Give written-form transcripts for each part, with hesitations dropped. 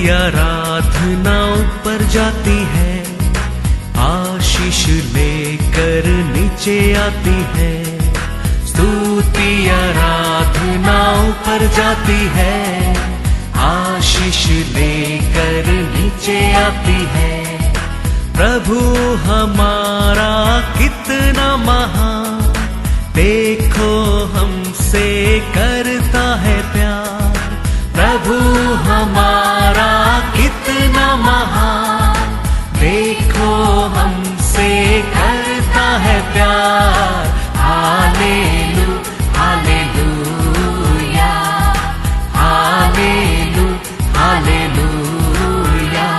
आराधना ऊपर जाती है, आशीष लेकर नीचे आती है। स्तुति आराधना ऊपर जाती है, आशीष लेकर नीचे आती है। प्रभु हमारा कितना महान, देखो हमसे करता है प्यार। प्रभु हमारा कितना महान, देखो हमसे करता है प्यार। हालेलू हालेलूया, हालेलू हालेलूया।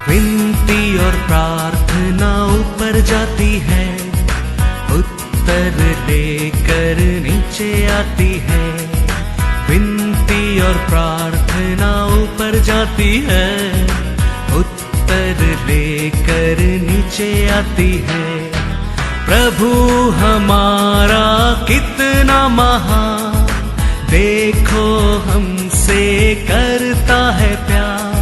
विनती और प्रार्थना ऊपर जाती है, उत्तर लेकर नीचे आती है। विनती और प्रार्थना ऊपर जाती है, उत्तर लेकर नीचे आती है। प्रभु हमारा कितना महान, देखो हमसे करता है प्यार।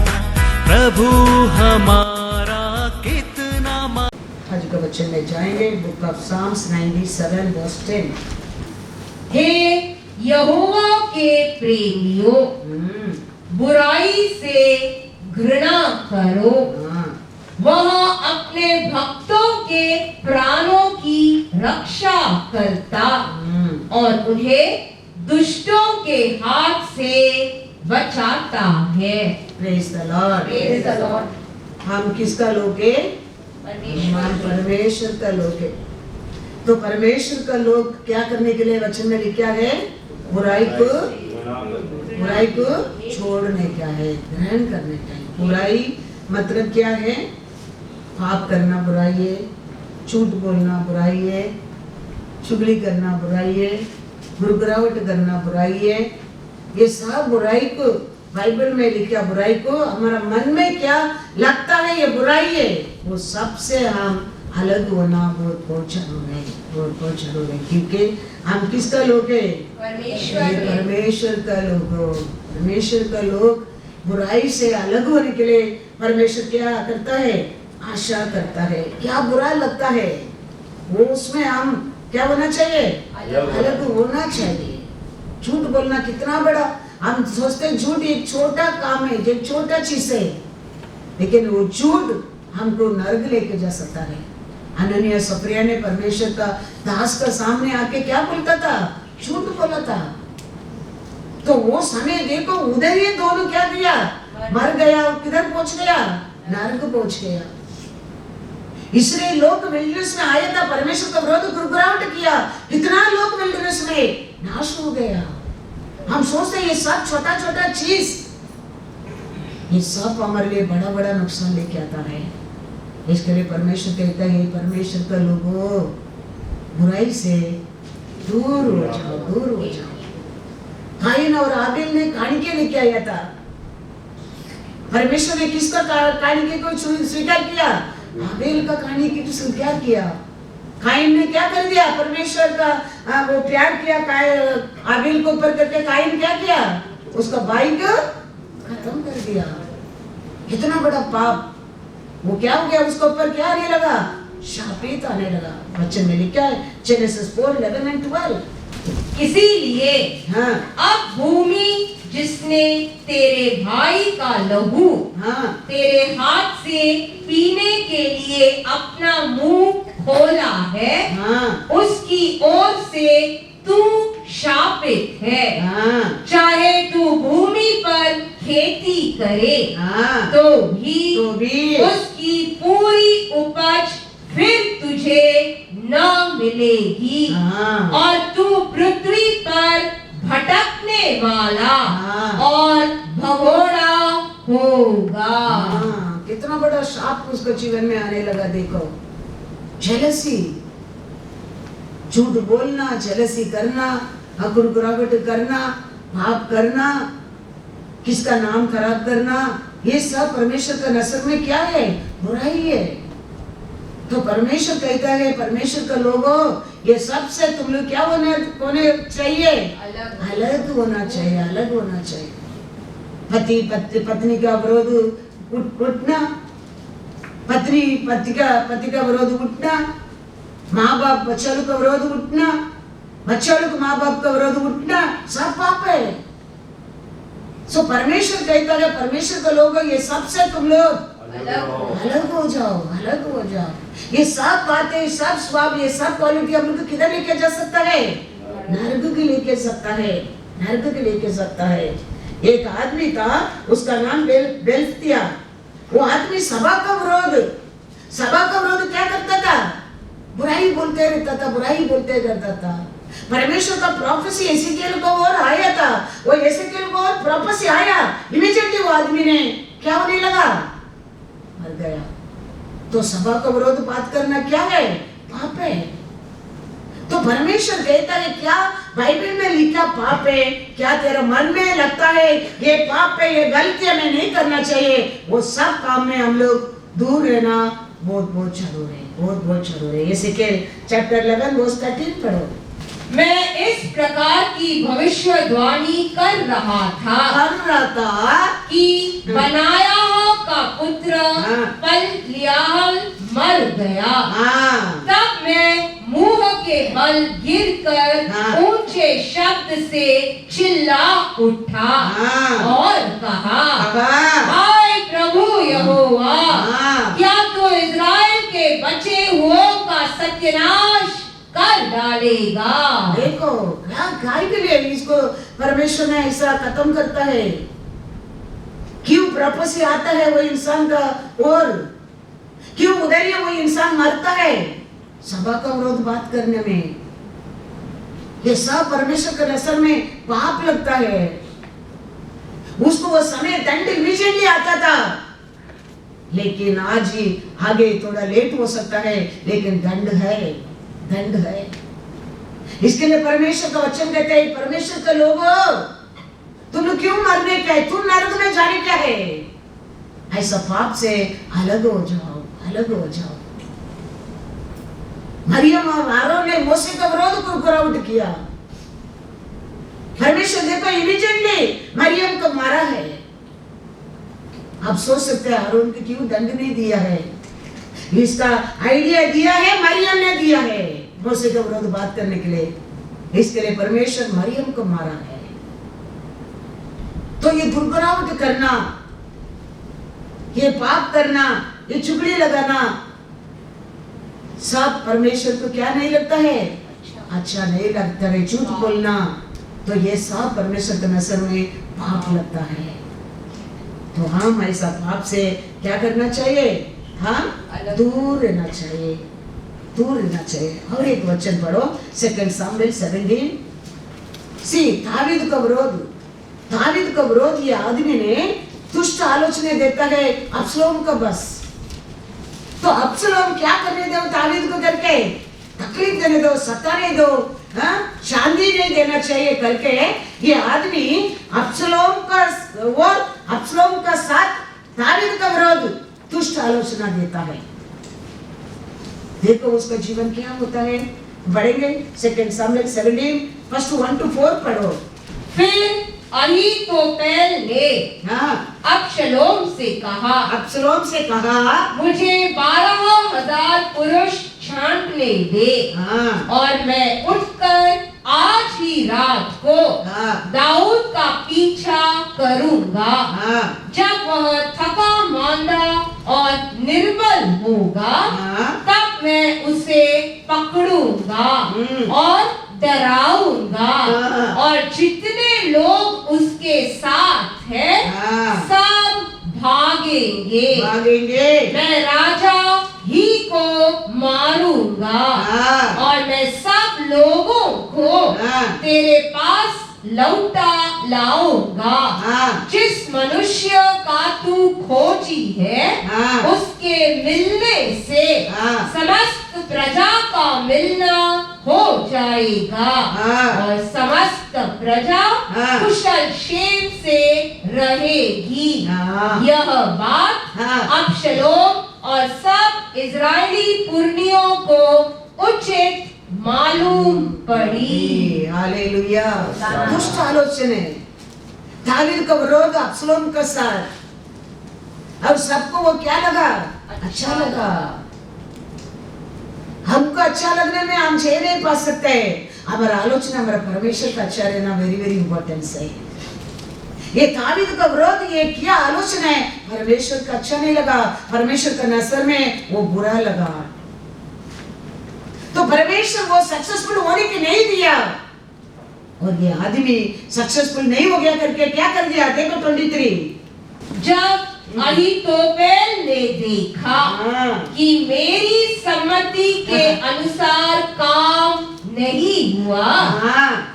प्रभु हमारा कितना महान। आज का वचन में जाएंगे, बुक ऑफ साम्स 97 वर्स 10। हे यहोवा के प्रेमियों, बुराई से घृणा करो। वह अपने भक्तों के प्राणों की रक्षा करता और उन्हें दुष्टों के हाथ से बचाता है। Praise the Lord, praise the Lord. हम किसका लोग है? परमेश्वर का लोग है। तो परमेश्वर का लोग क्या करने के लिए वचन में लिखा है? बुराई को छोड़ने का है, ग्रहण करने का है। बुराई मतलब क्या है? पाप करना बुराई है, झूठ बोलना बुराई है, चुगली करना बुराई है, गुरगुरावट करना बुराई है। ये सब बुराई को बाइबल में लिखा, बुराई को हमारा मन में क्या लगता है ये बुराई है, वो सबसे हम अलग होना बहुत जरूरी है। क्योंकि हम किसका लोग है? परमेश्वर का लोग हो। परमेश्वर का लोग बुराई से अलग होने के लिए परमेश्वर क्या करता है? आशा करता है। क्या बुरा लगता है वो उसमें हम क्या होना चाहिए? अलग होना चाहिए। झूठ बोलना कितना बड़ा, हम सोचते हैं झूठ एक छोटा काम है, एक छोटा चीज है, लेकिन वो झूठ हमको नरक लेके जा सकता है। हनन्याह सफरिया ने परमेश्वर का दास का सामने आके क्या बोलता था? झूठ बोला था। तो वो समय देखो उधर ही दोनों क्या किया? मर गया। किधर पहुंच गया? नरक पहुंच गया। इसलिए लोग विल्डरनेस में आया था, परमेश्वर का विरोध गुरगुराहट किया, कितना लोग विल्डरनेस में नाश हो गया। हम सोचते हैं ये सब छोटा छोटा चीज, ये सब हमारे लिए बड़ा बड़ा नुकसान लेके आता है। इसके लिए परमेश्वर कहता है, परमेश्वर का लोगों बुराई से दूर हो जाओ, दूर हो जाओ। काइन और आबेल ने कानिके लेके आया था। परमेश्वर ने किसका कानिके को स्वीकार किया? आबेल का कानिके को स्वीकार किया। काइन ने क्या कर दिया? परमेश्वर का वो प्यार किया आबेल को ऊपर करके काइन क्या किया? उसका भाई को खत्म कर दिया। कितना बड़ा पाप। वो क्या हो गया? उसके ऊपर क्या आने लगा? शापित आने लगा। वचन में लिखा है जेनेसिस 4:11 और 12। इसीलिए अब भूमि जिसने तेरे भाई का लहू तेरे हाथ से पीने के लिए अपना मुंह खोला है, उसकी ओर से तू शापित है। चाहे तू भूमि पर खेती करे तो भी उसकी पूरी उपज फिर तुझे न मिलेगी और तू पृथ्वी पर भटकने वाला और भगोड़ा होगा। कितना बड़ा शाप उसके जीवन में आने लगा। देखो, जेलसी, झूठ बोलना, जेलसी करना, गुरगुराहट करना, पाप करना, किसका नाम खराब करना, ये सब परमेश्वर का नजर में क्या है? बुराई है। तो परमेश्वर कहता है, परमेश्वर का लोगों, ये सबसे तुम लोग क्या होने चाहिए? अलग होना चाहिए, अलग होना चाहिए। पत्नी का विरोध उठना, पति का विरोध उठना, माँ बाप बच्चों का विरोध उठना, बच्चों को माँ बाप का विरोध उठना, सब पाप है। सो परमेश्वर कहता है, परमेश्वर का लोग, ये सबसे तुम लोग अलग हो जाओ, अलग हो जाओ। ये सब बातें, सब स्वभाव, ये सब क्वालिटी हम लोग को किधर लेके जा सकता है? नरक के लेके सकता है, नरक के लेके सकता है। एक आदमी था, उसका नाम बेल्तिया। वो आदमी सभा का विरोध क्या करता था? बुराई बोलते रहता था, बुराई बोलते रहता था। परमेश्वर का प्रोफेसी एसेकिएल को और आया था, वो एसेकिएल को और प्रोफेसी आया, इमीडिएटली वो आदमी ने क्या होने लगा? मर गया। तो सभा का विरोध बात करना क्या है? पाप है। तो परमेश्वर कहता है, क्या बाइबल में लिखा पाप है? क्या तेरा मन में लगता है ये पाप है, ये गलती में नहीं करना चाहिए? वो सब काम में हम लोग दूर रहना बहुत जरूरी है, बहुत जरूरी है। एसेकिएल चैप्टर 11 वर्स 13 पढ़ो। मैं इस प्रकार की भविष्यवाणी कर रहा था कि बनायाह का पुत्र पलयाह मर गया। तब मैं मुंह के बल गिरकर ऊंचे शब्द से चिल्ला उठा और कहा, हाय प्रभु यहोवा, क्या तो इज़राइल के बचे हुओं का सत्यानाश कर डालेगा? देखो काय के लिए इसको परमेश्वर ने ऐसा खत्म करता है। क्यों प्रोफेसी आता है वो इंसान का, और क्यों उधर ही वो इंसान मरता है? सभा का विरोध बात करने में ये सब परमेश्वर के नजर में पाप लगता है। उसको वो समय दंड इमीडिएटली आता था, लेकिन आज ही आगे थोड़ा लेट हो सकता है, लेकिन दंड है। इसके लिए परमेश्वर का वचन कहते हैं, परमेश्वर के लोगों, तुम लोग क्यों मरने का है? तुम नरक में जाने क्या है? ऐसा पाप से अलग हो जाओ, अलग हो जाओ। मरियम और आरोन ने मूसा का विरोध कुरकुरावट किया। परमेश्वर देखो इमीडिएटली मरियम को मारा है। आप सोच सकते हैं आरोन को क्यों दंड नहीं दिया है? इसका आइडिया दिया है मरियम ने दिया है मूसा का विरोध बात करने के लिए। इसके लिए परमेश्वर मरियम को मारा है। तो ये गुरगुरावट करना, ये पाप करना, ये चुगली लगाना, सब परमेश्वर को क्या नहीं लगता है? अच्छा नहीं लगता है। झूठ बोलना, तो ये सब परमेश्वर के नजर में पाप लगता है। तो हम ऐसा पाप से क्या करना चाहिए? हाँ, दूर रहना चाहिए, दूर रहना चाहिए। और एक वचन पढ़ो, 2 सामुएल 17। दावीद का विरोध ये आदमी ने दुष्ट आलोचना देता है अब्सलोम का। बस तो अब्सलोम क्या करने दो दावीद को करके? तकलीफ देने दो, सताने दो, शांति नहीं देना चाहिए करके ये आदमी अब्सलोम का साथ दावीद का विरोध दुष्ट आलोचना देता है। देखो उसका जीवन क्या होता है। बढ़ेंगे 2 सामुएल 17 फर्स्ट 1 to 4 पढ़ो। फिर अहीतोपेल ने अब्सलोम से कहा, मुझे 12,000 पुरुष छांटने दे, और मैं उठकर आज ही रात को दाऊद का पीछा करूंगा। जब वह थका मांदा और निर्बल होगा, तब मैं उसे पकड़ूंगा और डराऊंगा, और जितने लोग उसके साथ हैं सब भागेंगे। मैं राजा ही को मारूंगा, और मैं सब लोगों को तेरे पास लौटा लाऊंगा। जिस मनुष्य का तू खोजी है, उसके मिलने से समस्त प्रजा का मिलना हो जाएगा, और समस्त प्रजा कुशल क्षेम से रहेगी। यह बात अब्सलोम और सब इजरायली पुरनियों को उचित मालूम पड़ी। हालेलुया। दुष्ट आलोचने, दावीद का विरोध अब्सलोम का साथ, अब सबको वो क्या लगा? अच्छा लगा। हमको अच्छा लगने में हम झेल नहीं पा सकते। हमारा आलोचना हमारा परमेश्वर का अच्छा रहना वेरी वेरी इंपॉर्टेंस है। ये दावीद का विरोध, ये क्या आलोचना है? परमेश्वर का अच्छा नहीं लगा, परमेश्वर का नजर में वो बुरा लगा, तो परमेश्वर वो सक्सेसफुल होने के नहीं दिया, और ये आदमी सक्सेसफुल नहीं हो गया करके क्या कर दिया? देखो 23। जब अहीतोपेल ने देखा कि मेरी सम्मति के अनुसार काम नहीं हुआ,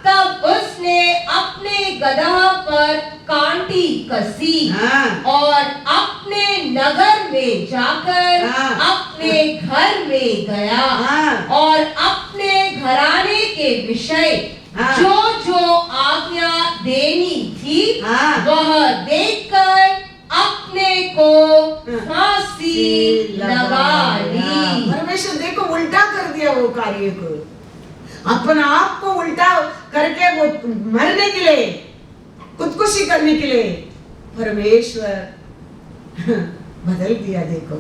तब उसने अपने गदहा पर कांटी कसी और अपने नगर में जाकर अपने घर में गया और अपने घराने के विषय जो जो आज्ञा देनी थी वह देखकर अपने को फांसी लगा ली। परमेश्वर देखो उल्टा कर दिया वो कार्य को, अपना आप को उल्टा करके वो मरने के लिए, खुदकुशी करने के लिए परमेश्वर बदल दिया। देखो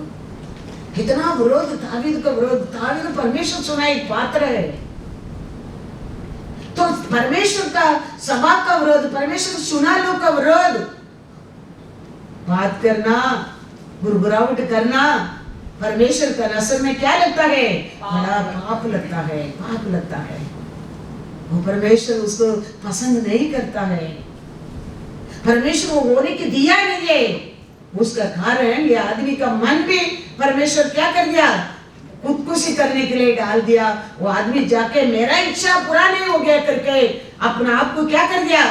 कितना विरोध, दावीद का विरोध। दावीद परमेश्वर सुना एक पात्र है, तो परमेश्वर का सभा का विरोध, परमेश्वर सुना लोग का विरोध, बात करना, गुरगुरावट करना परमेश्वर का नजर में क्या लगता है? बड़ा पाप लगता है, पाप लगता है। वो परमेश्वर उसको पसंद नहीं करता है, परमेश्वर वो होने के दिया नहीं है। उसका कारण ये आदमी का मन भी परमेश्वर क्या कर दिया? खुदकुशी करने के लिए डाल दिया। वो आदमी जाके मेरा इच्छा पूरा नहीं हो गया करके अपना आप को क्या कर दिया?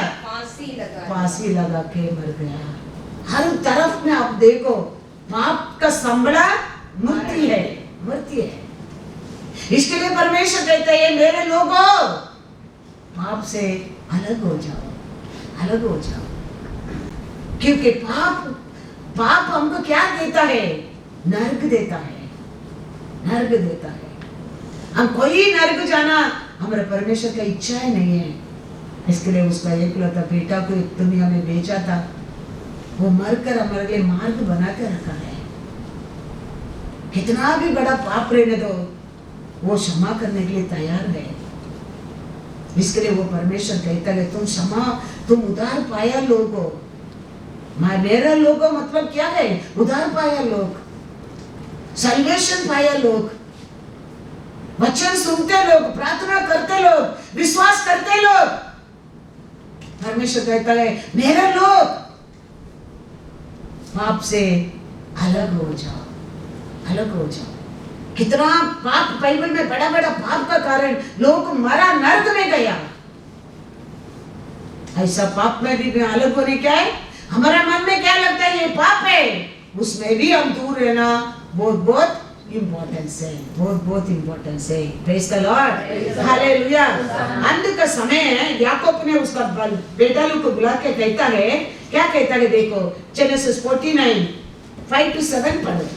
फांसी लगा के मर गया। हर तरफ में आप देखो पाप का संबड़ा मृत्यु है, मृत्यु है। इसके लिए परमेश्वर कहता है मेरे लोगों, पाप से अलग हो जाओ, अलग हो जाओ, क्योंकि पाप हमको क्या देता है? नरक देता है, नरक देता है। हम कोई नरक जाना हमारे परमेश्वर का इच्छा ही नहीं है। इसके लिए उसका एकलौता बेटा को दुनिया में भेजा था, वो मरकर हमारे लिए मार्ग बना कर रखा है। कितना भी बड़ा पाप रहने दो, वो क्षमा करने के लिए तैयार है। इसके लिए वो परमेश्वर कहता है तुम क्षमा, तुम उधार पाया लोगो। मेरा लोगो मतलब क्या है? उधार पाया लोग, सल्वेशन पाया लोग, वचन सुनते लोग, प्रार्थना करते लोग, विश्वास करते लोग। परमेश्वर कहता है मेरा लोग, पाप से अलग हो जाओ, अलग हो जाओ। कितना पाप बाइबल में बड़ा बड़ा पाप का कारण लोग मरा, नरक में गया। ऐसा पाप में भी अलग होने क्या है? हमारा मन में क्या लगता है? ये पाप है, उसमें भी हम दूर रहना बहुत बहुत इम्पोर्टेंस है, बहुत बहुत इम्पोर्टेंस है। Praise the Lord, hallelujah. अंत का समय है, याकूब ने उसका बेटा लोग को बुला के कहता है, क्या कहता है? देखो जेनेसिस 49 5-7 पढ़ो।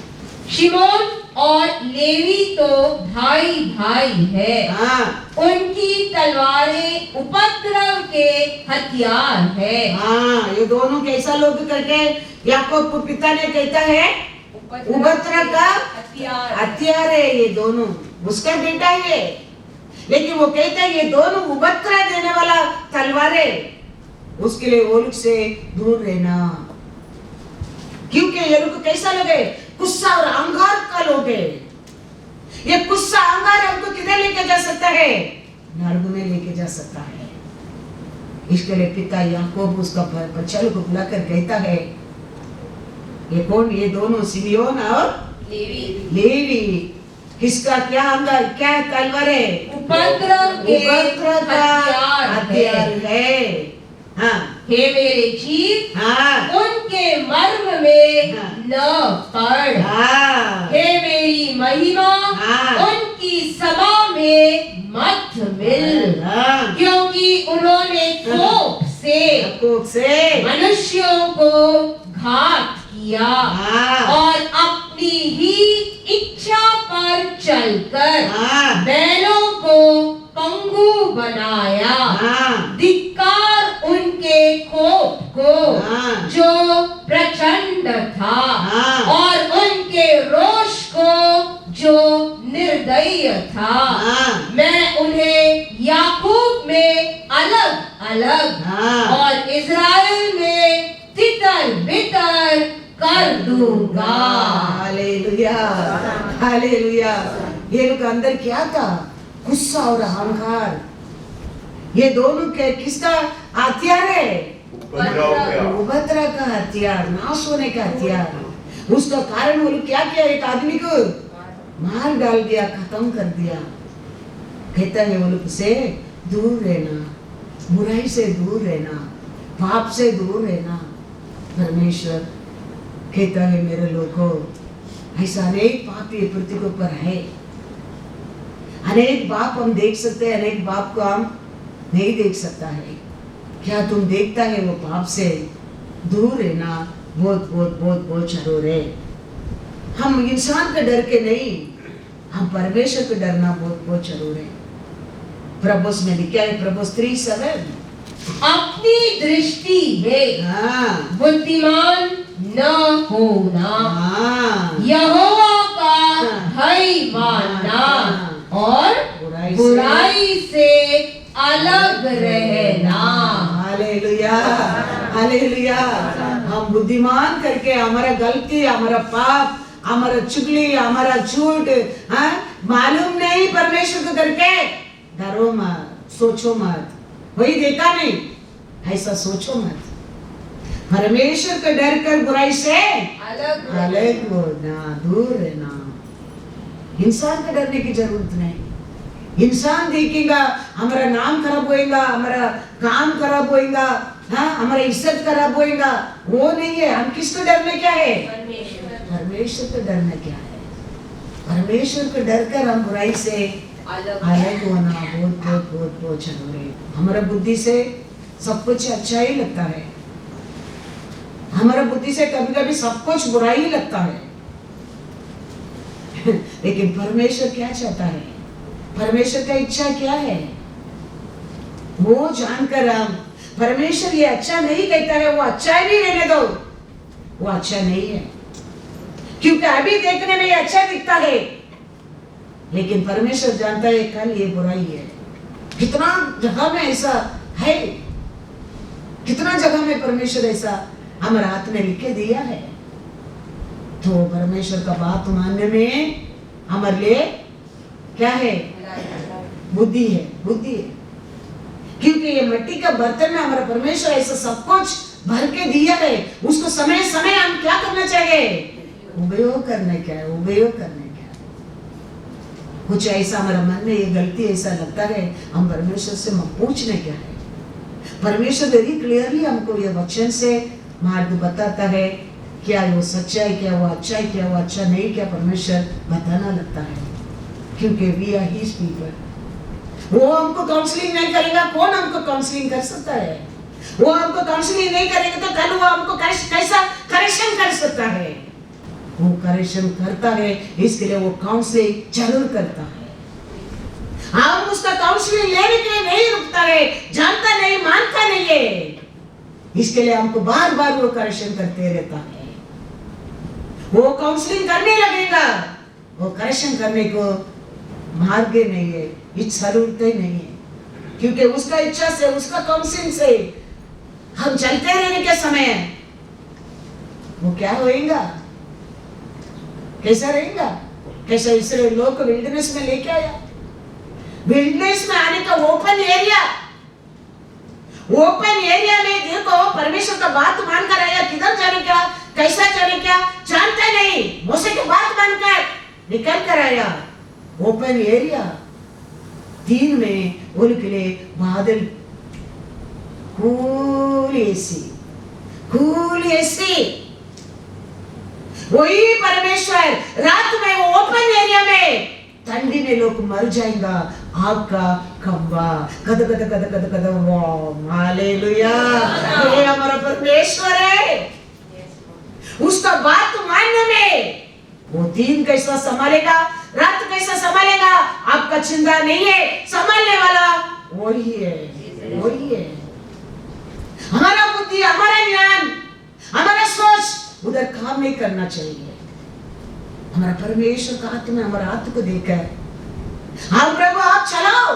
शिमोन और लेवी तो भाई भाई है, उनकी तलवारें उपद्रव के हथियार है। ये दोनों कैसा लोग करके याकूब को पिता ने कहता है उपद्रव का हथियार है ये दोनों, उसका बेटा है। लेकिन वो कहता है ये दोनों उपद्रव देने वाला तलवारें, उसके लिए वो लोग से दूर रहना, क्योंकि ये लोग कैसा लोग है? गुस्सा और अंगार का लोग है। ये गुस्सा अंगार हमको किधर लेके जा सकता है? नरक में लेके जा सकता है। इसके लिए पिता याकूब उसका बच्चा लोग को बुलाकर कहता है, ये कौन? ये दोनों सिमियोन और लेवी। किसका क्या अंगार, क्या तलवार है? उपद्रव का हथियार है। हे मेरे जीव, उनके मर्म में न पड़। हे मेरी महिमा, उनकी सभा में मत मिल, क्योंकि उन्होंने कोप से मनुष्यों को घात किया और अपनी ही चलकर हाँ। बैलों को पंगु बनाया। हाँ। धिक्कार उनके कोप को हाँ। जो प्रचंड था हाँ। और उनके रोष को जो निर्दयी था। हाँ। मैं उन्हें याकूब में अलग अलग हाँ। और इज़राइल में तितर बितर कर दूंगा। Hallelujah, hallelujah. ये लोग अंदर क्या था? गुस्सा और अहंकार। ये दोनों के किसका हथियार है? उपद्रव का हथियार, नाश होने का हथियार। उसका कारण वो लोग क्या किया? एक आदमी को मार डाल दिया, खत्म कर दिया। कहता है वो लोग से दूर रहना, बुराई से दूर रहना, पाप से दूर रहना। परमेश्वर कहता है मेरे लोगों, ऐसा अनेक पाप ये पृथ्वी के ऊपर है। अनेक पाप हम देख सकते हैं, अनेक पाप को हम नहीं देख सकता है। क्या तुम देखता है वो पाप से दूर रहना बहुत बहुत बहुत बहुत जरूर है। हम इंसान के डर के नहीं, हम परमेश्वर को डरना बहुत बहुत जरूर है। प्रभुस में लिखा है, प्रभुस 3:7, अपनी दृष्टि में हाँ बुद्धिमान न होना, हाँ यहोवा का हाँ। भय मानना हाँ। और बुराई बुराई से अलग रहना। Hallelujah, hallelujah. हम बुद्धिमान करके हमारा गलती, हमारा पाप, हमारा चुगली, हमारा झूठ, हाँ मालूम नहीं परमेश्वर को करके डरो मत, सोचो मत, वही देखा नहीं, ऐसा सोचो मत। परमेश्वर का डर कर बुराई से अलग होना, दूर रहना। इंसान का डरने की जरूरत नहीं। इंसान देखेगा हमारा नाम खराब होएगा, हमारा काम खराब होएगा, हाँ हमारा इज्जत खराब होएगा, वो नहीं है। हम किसको डरने क्या है? परमेश्वर को डरना क्या है? परमेश्वर को डर कर हम बुराई से अलग होना बहुत बहुत बहुत बहुत जरूरी है। हमारा बुद्धि से सब कुछ अच्छा ही लगता है, हमारा बुद्धि से कभी कभी सब कुछ बुरा ही लगता है। लेकिन परमेश्वर क्या चाहता है? परमेश्वर का इच्छा क्या है? वो जानकर हम, परमेश्वर ये अच्छा नहीं कहता है, वो अच्छा ही नहीं रहने दो, वो अच्छा नहीं है। क्योंकि अभी देखने में ये अच्छा दिखता है, लेकिन परमेश्वर जानता है कल ये बुराई है। कितना जगह में ऐसा है, कितना जगह में परमेश्वर ऐसा हमारे हाथ में लिख के दिया है। तो परमेश्वर का बात मानने में हमारे लिए क्या है? बुद्धि है, बुद्धि है। क्योंकि ये मिट्टी का बर्तन में हमारा परमेश्वर ऐसा सब कुछ भर के दिया है, उसको समय समय हम क्या करना चाहिए? उपयोग करने क्या है, उपयोग करने क्या है। कुछ ऐसा हमारा मन में ये गलती ऐसा लगता है, हम परमेश्वर से पूछने क्या है। परमेश्वर वेरी क्लियरली हमको ये वचन से मार्ग बताता है, क्या वो सच्चा है, क्या वो अच्छा है, क्या वो अच्छा नहीं, क्या परमेश्वर बताना लगता है। क्योंकि वी आर हिज पीपल। वो हमको काउंसलिंग नहीं करेगा, कौन हमको काउंसलिंग कर सकता है? वो हमको काउंसलिंग नहीं करेगा तो कल वो हमको कैसा करेक्शन कर सकता है? वो करेक्शन करता है, इसके लिए वो काउंसलिंग जरूर करता है। हम उसका काउंसलिंग लेने के लिए नहीं रुकता है, जानता नहीं, मानता नहीं है, इसके लिए हमको बार बार वो करेक्शन करते रहता है। वो काउंसलिंग करने लगेगा, वो करेक्शन करने को मार्ग नहीं है, इच्छा जरूरत ही नहीं है। क्योंकि उसका इच्छा से, उसका काउंसलिंग से हम चलते रहने के समय वो क्या होएगा, कैसा रहेगा? कैसा इस्राएल लोग को विल्डरनेस में लेके आया। विल्डरनेस में आने का ओपन एरिया में देखो, परमेश्वर का बात मानकर आया, किधर जाने क्या, कैसा जाने क्या जानता नहीं, मूसा की बात मानकर निकल कर आया। ओपन एरिया 3 में उनके लिए बादल, कूल एसी। वही परमेश्वर रात में वो ओपन एरिया में ठंडी में लोग मर जाएगा, आग का खंबा कद कद कद कद कद। हालेलुया, ये हमारा परमेश्वर है। उसका बात मानने में वो दिन कैसा संभालेगा, रात कैसा जाएगा, आपका चिंता नहीं है, संभालने वाला वही है, वही है। हमारा बुद्धि, हमारा ज्ञान, हमारा सोच उधर काम नहीं करना चाहिए। हमारा परमेश्वर का हाथ में हमारा हाथ को देकर, हाँ प्रभु आप चलाओ।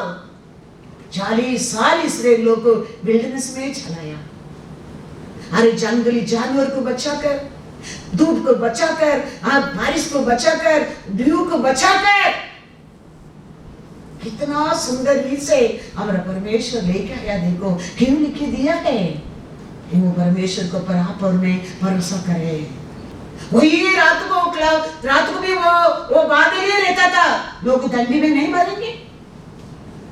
40 साल इसराइल लोग को विल्डरनेस में चलाया। अरे जंगली जानवर को बचाकर, धूप को बचाकर, बारिश को बचाकर, ड्यू को बचाकर, कितना सुंदर रीत से हमारा परमेश्वर लेके आया। देखो क्यों लिख दिया है कि वो परमेश्वर को पर आप और मैं भरोसा करे। वही रात को भी वो बादल ही रहता था, लोग ठंडी में नहीं मरेंगे।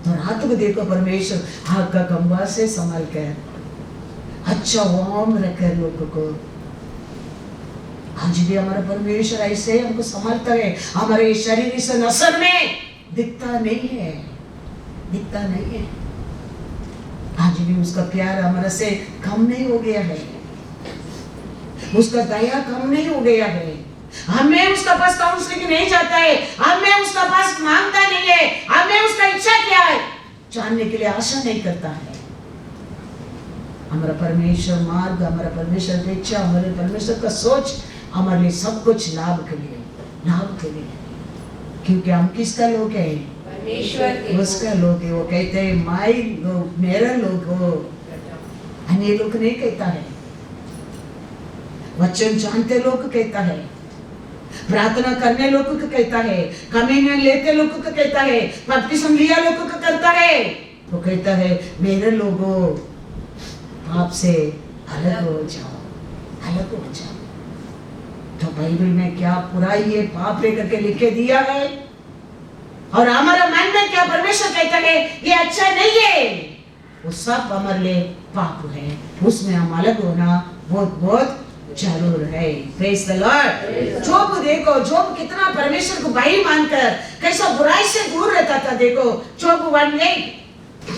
तो रात को देखो परमेश्वर आग का खंभा से संभाल कर अच्छा वार्म रखकर लोगों को। आज भी हमारा परमेश्वर ऐसे हमको संभालता है। हमारे शरीर इस नसर में दिखता नहीं है, दिखता नहीं है। आज भी उसका प्यार हमारे से कम नहीं हो गया है, उसका दया कम नहीं हो गया है। हमें उसका पास काउंसलिंग नहीं जाता है, हमें उसका पास मांगता नहीं है, हमें उसका इच्छा क्या है जानने के लिए आशा नहीं करता है। हमारा परमेश्वर मार्ग, हमारा परमेश्वर की इच्छा, हमारे परमेश्वर का सोच हमारे लिए सब कुछ लाभ के लिए, लाभ के लिए। क्योंकि हम किसका लोग है? परमेश्वर के उसका लोग है। वो कहते हैं माई लोग, मेरा लोग हो। अन्य लोग नहीं कहता है, वचन जानते लोग कहता है, प्रार्थना करने लोगों को कहता है, कम्युनियन लेते लोगों को कहता है, बपतिस्मा लिया लोगों को करता है। वो कहता है मेरे लोगों पाप से अलग हो जाओ, अलग हो जाओ। तो बाइबल में क्या बुराई है, पाप है करके लिखे दिया है, और हमारा मन में क्या परमेश्वर कहता है ये अच्छा नहीं है, वो सब हमारे लिए पाप है। उसमें हम अलग होना बहुत बहुत जरूर है। Praise the Lord. जोब देखो, जोब कितना परमेश्वर को भाई मानकर कैसा बुराई से दूर रहता था। देखो जोब 1:8।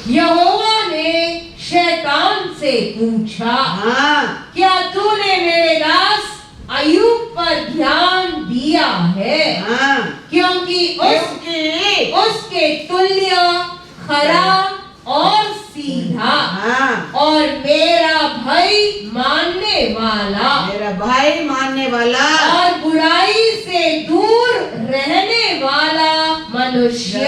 यहोवा ने शैतान से पूछा, हाँ, क्या तूने मेरे दास अय्यूब पर ध्यान दिया है? हाँ, क्योंकि उसके तुल्य खरा और सीधा, हाँ, और मेरा भाई मानने वाला, मेरा भाई मानने वाला, और बुराई से दूर रहने वाला मनुष्य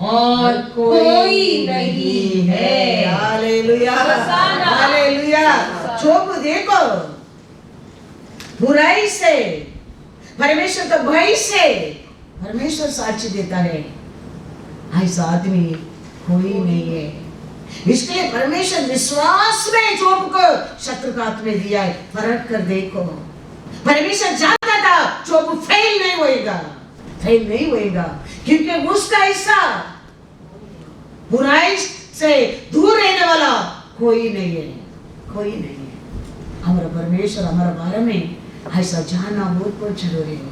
और कोई नहीं है। हालेलुया, होशाना। हालेलुया। जोब देखो, बुराई से, परमेश्वर का भय से परमेश्वर साक्षी देता है ऐसा आदमी कोई नहीं है। इसलिए परमेश्वर विश्वास में जोब को शत्रु का हाथ में दिया है। फर्क कर देखो, परमेश्वर जानता था जोब फेल नहीं होएगा, फेल नहीं होएगा, क्योंकि उसका हिस्सा बुराई से दूर रहने वाला कोई नहीं है, कोई नहीं है। हमारा परमेश्वर हमारा बारे में ऐसा जानना बहुत बहुत जरूरी है।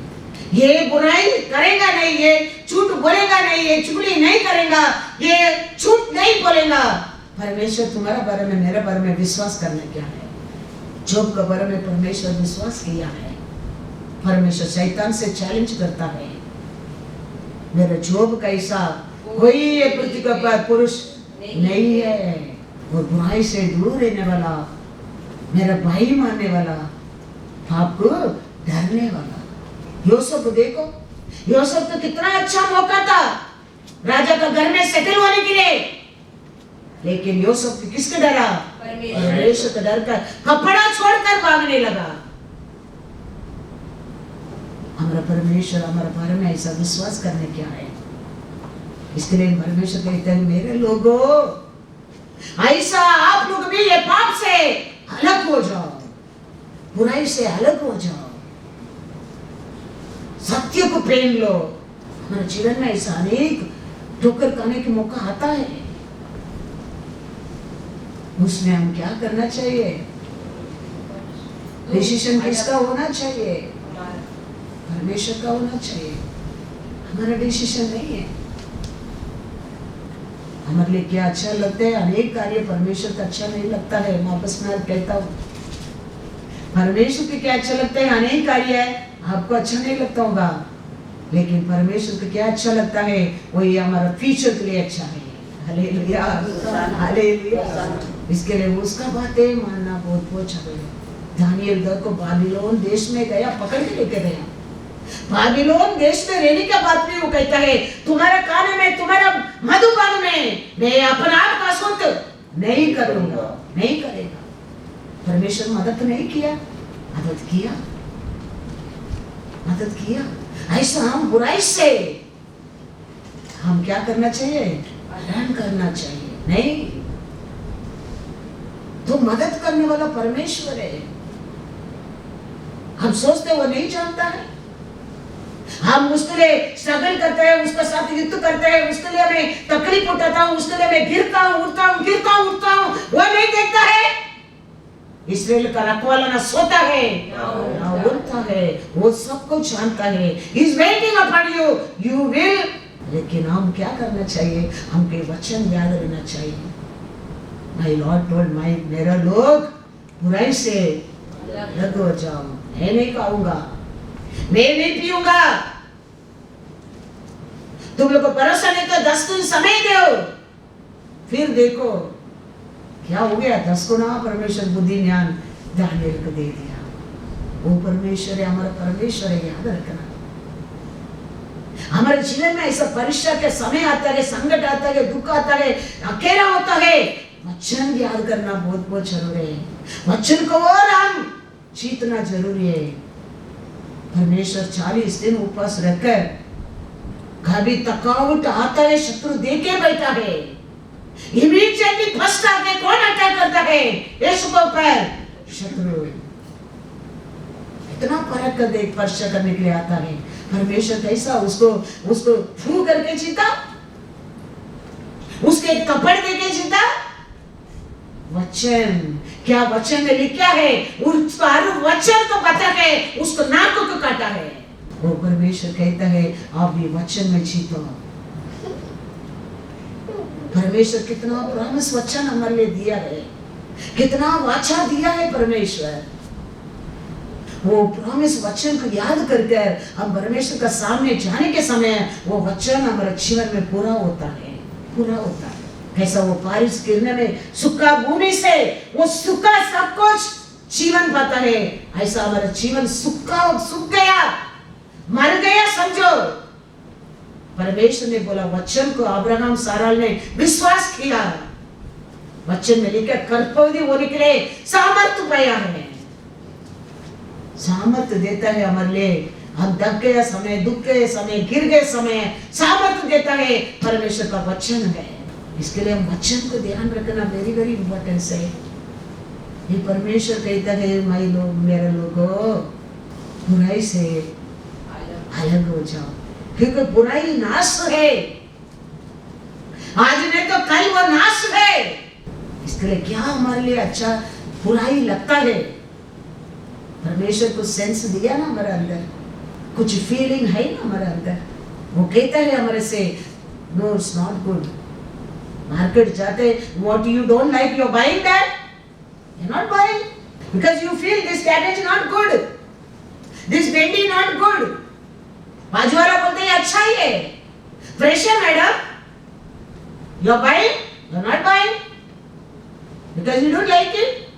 ये बुराई करेगा नहीं, ये झूठ बोलेगा नहीं, ये चुगली नहीं करेगा, ये झूठ नहीं बोलेगा। परमेश्वर तुम्हारा बारे में, मेरे बारे में विश्वास करना क्या है? जोब के बारे में परमेश्वर विश्वास किया है। परमेश्वर शैतान से चैलेंज करता है, मेरे जोब कैसा कोई पृथ्वी का पुरुष नहीं है, और बुराई से दूर रहने वाला, मेरा भाई मानने वाला, पाप को डरने वाला। यूसुफ देखो, यूसुफ तो कितना अच्छा मौका था राजा का घर में सेटल होने के लिए, लेकिन यूसुफ किसके डरा? परमेश्वर का डर कर कपड़ा छोड़कर भागने लगा। हमारा परमेश्वर हमारे बारे में ऐसा विश्वास करने क्या है? इसके लिए परमेश्वर कहते हैं मेरे लोगों ऐसा आप लोग भी ये पाप से अलग हो जाओ, बुराई से अलग हो जाओ, सत्य को पहन लो। हमारे जीवन में ऐसा अनेक ठोकर खाने का मौका आता है, उसमें हम क्या करना चाहिए? डिसीजन किसका होना चाहिए? परमेश्वर का होना चाहिए, हमारा डिसीजन नहीं है। हमारे लिए क्या अच्छा लगता है? अनेक कार्य परमेश्वर का अच्छा नहीं लगता है। मैं आपस में कहता हूँ, परमेश्वर के क्या अच्छा लगता है? अनेक कार्य है आपको अच्छा नहीं लगता होगा, लेकिन परमेश्वर को क्या अच्छा लगता है, वो ये हमारा फ्यूचर के लिए अच्छा है। Hallelujah, hallelujah. इसके लिए उसका बातें मानना बहुत बहुत अच्छा। दानियल को बाबिलोन देश में गया, पकड़ के लेके गया। बाबिलोन देश में रहने का बात भी वो कहता है, तुम्हारा कान में, तुम्हारा मधुबन में मैं अपना आप का सुत नहीं करूंगा, नहीं करेगा। परमेश्वर मदद नहीं किया, मदद किया, मदद किया। ऐसा हम बुराई से हम क्या करना चाहिए, रन करना चाहिए। नहीं तो मदद करने वाला परमेश्वर है। हम सोचते वो नहीं जानता है, हम उसके लिए स्ट्रगल करते हैं, उसके साथ युद्ध करते हैं, उसके लिए हमें तकलीफ उठाता हूं, उसके लिए मैं गिरता हूं, उठता हूं, गिरता हूं, उठता हूं, वो नहीं देखता है। इस्राएल का रखवाला ना सोता है ना उठता है, वो सब कुछ जानता है। He's waiting upon you, you will। लेकिन हम क्या करना चाहिए, हमके वचन याद रहना चाहिए। My Lord told मेरा लोग बुराई से अलग हो जाओ, मैं नहीं खाऊंगा, मैं नहीं पीऊंगा। तुम लोग को भरोसा नहीं तो 10 दिन समय दो, फिर देखो क्या हो गया। 10 गुना परमेश्वर बुद्धि ज्ञान दानियल को दे दिया। वो परमेश्वर है, हमारा परमेश्वर है, याद रखना। हमारे जीवन में ऐसा परीक्षा के समय आता है, संकट आता है, दुख आता है, अकेला होता है, वचन याद करना बहुत बहुत जरूरी है। वचन को और हम जीतना जरूरी है। परमेश्वर 40 दिन उपवास रहकर, कभी थकावट आता है, शत्रु देखे बैठा है, इमीडिएटली फर्स्ट आके कौन अटैक करता है, यीशु को ऊपर शत्रु। इतना परख कर देख, परीक्षा करने के लिए आता है। परमेश्वर कैसा उसको फू करके जीता, उसके कपड़े देके जीता। वचन, क्या वचन में लिखा है, उसका वचन को बता के उसको नाकों को काटा है। वो परमेश्वर कहता है आप भी वचन में जीतो। परमेश्वर कितना प्रॉमिस वचन हमारे लिए दिया है, कितना वाचा दिया है परमेश्वर। वो प्रॉमिस वचन को याद करके हम परमेश्वर का सामने जाने के समय वो वचन हमारे जीवन में पूरा होता है, पूरा होता है। कैसा वो बारिश गिरने में सूखा भूमि से वो सूखा सब कुछ जीवन पाता है, ऐसा हमारा जीवन सूख गया, मर गया समझो। परमेश्वर ने बोला वचन को, अब्राहम सारा ने विश्वास किया, वचन में लिखा कर्तव्य होने के लिए सामर्थ्य पाया है। सामर्थ्य देता है हमारे लिए। हम दब गए समय, दुख गए समय, गिर गए समय, सामर्थ्य देता है परमेश्वर का वचन है। इसके लिए हम वचन को ध्यान रखना वेरी वेरी इंपॉर्टेंस है। ये परमेश्वर कहता है भाई लोग, मेरे लोगों, बुराई से अलग हो जाओ, क्योंकि बुराई नाश है, आज नहीं तो कल वो नाश है। इसके लिए क्या हमारे लिए अच्छा बुराई लगता है, परमेश्वर को सेंस दिया ना हमारे अंदर, कुछ फीलिंग है ना हमारे अंदर। वो कहता है हमारे से no it's not good. Market जाते, what you don't like you are buying that, you are not buying because you feel this cabbage not good, this bhindi not good. बाजू वाला बोलते हैं अच्छा ही है, फ्रेश है madam, you are buying, you are not buying because you don't like it.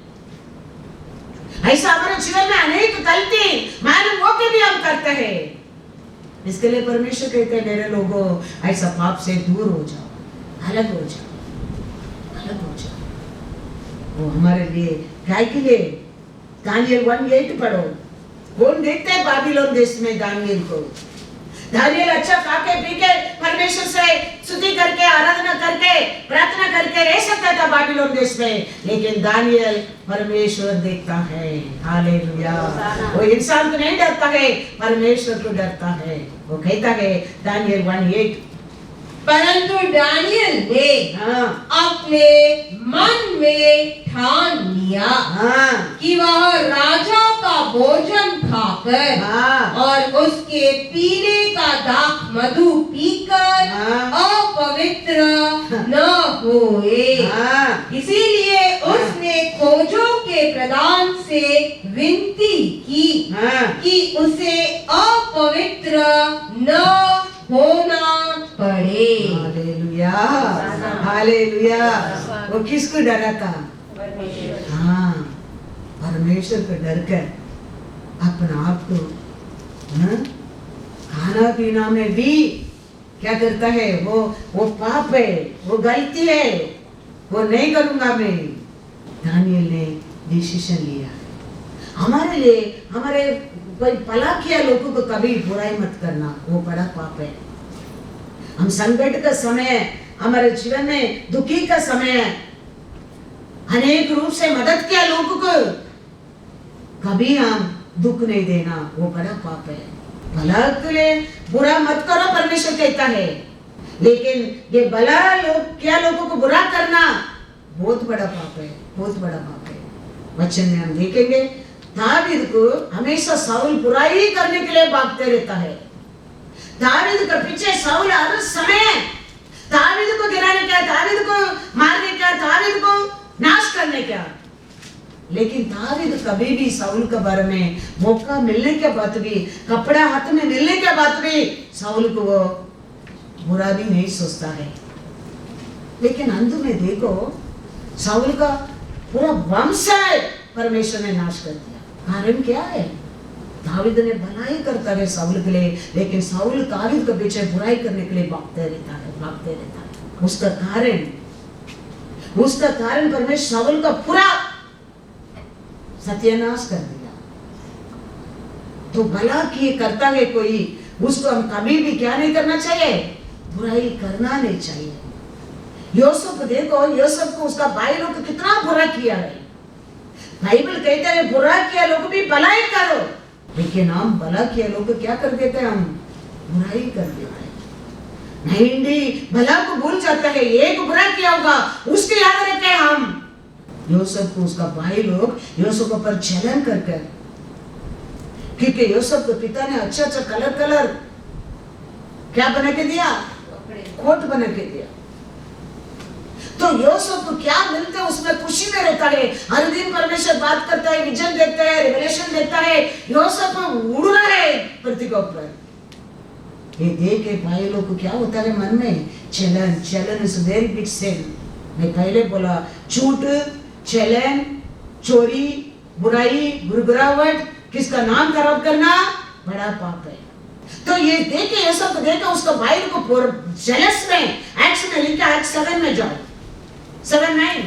ऐसा हमारे जीवन में अनेक गलती मालूम हो के भी हम करते हैं। इसके लिए परमेश्वर कहते हैं मेरे लोगों, ऐसा पाप से दूर हो जाओ, अलग हो जाओ, अलग हो जाओ। वो हमारे लिए काय के लिए दानियल 1:8 पढ़ो। कौन देखते हैं बाबिलोन देश में दानियल को? दानियल अच्छा खा के पी के परमेश्वर से स्तुति करके, आराधना करके, प्रार्थना करके रह सकता था बाबिलोन देश में, लेकिन दानियल परमेश्वर देखता है। हालेलुया। वो इंसान को नहीं डरता है, परमेश्वर को डरता है। वो कहता है दानियल 1:8, परंतु दानियल ने अपने मन में ठान लिया कि वह राजा का भोजन खाकर और उसके पीने का दाख मधु पीकर अपवित्र न होए। इसीलिए उसने खोजों के प्रधान से विनती की कि उसे अपवित्र न हालेलुया, हालेलुया। वो किसको डरा था? हाँ, परमेश्वर को डर कर अपने आप को खाना पीना में भी क्या करता है? वो पाप है, वो गलती है, वो नहीं करूंगा मैं। दानियल ने डिसीजन लिया। हमारे लिए, हमारे कोई भला किया लोगों को कभी बुराई मत करना, वो बड़ा पाप है। हम संकट का समय, हमारे जीवन में दुखी का समय, अनेक रूप से मदद किया लोगों को, कभी हम दुख नहीं देना, वो बड़ा पाप है। भला के लिए बुरा मत करो, परमेश्वर कहता है, लेकिन ये भला क्या लोगों को बुरा करना बहुत बड़ा पाप है, बहुत बड़ा पाप है। वचन में हम देखेंगे दावीद को हमेशा शाऊल बुराई करने के लिए भागते रहता है। दावीद के पीछे शाऊल हर समय दावीद को गिराने का, दावीद को मारने का, दावीद को नाश करने का। लेकिन दावीद कभी भी शाऊल के बारे में मौका मिलने के बाद भी, कपड़ा हाथ में मिलने के बाद भी शाऊल को वो बुरा भी नहीं सोचता है। लेकिन अंत में देखो शाऊल का पूरा वंश परमेश्वर ने नाश कर दिया। कारण क्या है? दावीद ने भलाई करता है शाऊल के लिए, लेकिन शाऊल दावीद के पीछे बुराई करने के लिए भागते रहता है, भागते रहता है। उसका कारण परमेश्वर शाऊल का पूरा सत्यानाश कर दिया। तो भला किए करता है कोई, उसको हम कभी भी क्या नहीं करना चाहिए? बुराई करना नहीं चाहिए। यूसुफ देखो, यूसुफ को उसका भाई लोग कितना बुरा किया है। बाइबल कहता है बुरा किया लोग भी भलाई करो, लेकिन हम भला किया लोग क्या कर देते हैं? हम बुराई कर देते हैं। नहीं, भला को भूल जाता है, एक बुरा किया होगा उसके याद रखे हम। यूसुफ को उसका भाई लोग यूसुफ पर जलन कर कर, क्योंकि यूसुफ के पिता ने अच्छा अच्छा कलर क्या बना के दिया? कोट बना के दिया। तो यूसुफ को क्या मिलता है उसमें खुशी में रहता है। हर दिन परमेश्वर बात करता है, विजन देता है, रिवलेशन देता है। यूसुफ उड़ रहा है पृथ्वी के ऊपर। ये देख के भाई लोग को क्या होता है मन में? चलन इज वेरी बिग सिन। मैं पहले बोला झूठ, चलन, चोरी, बुराई, गुरगुरावट, किसका नाम खराब करना बड़ा पाप है। तो ये देखे, ये सब देखा उसका भाई को जेलस में एक्ट में लिखा है 7 में जाओ 7:9।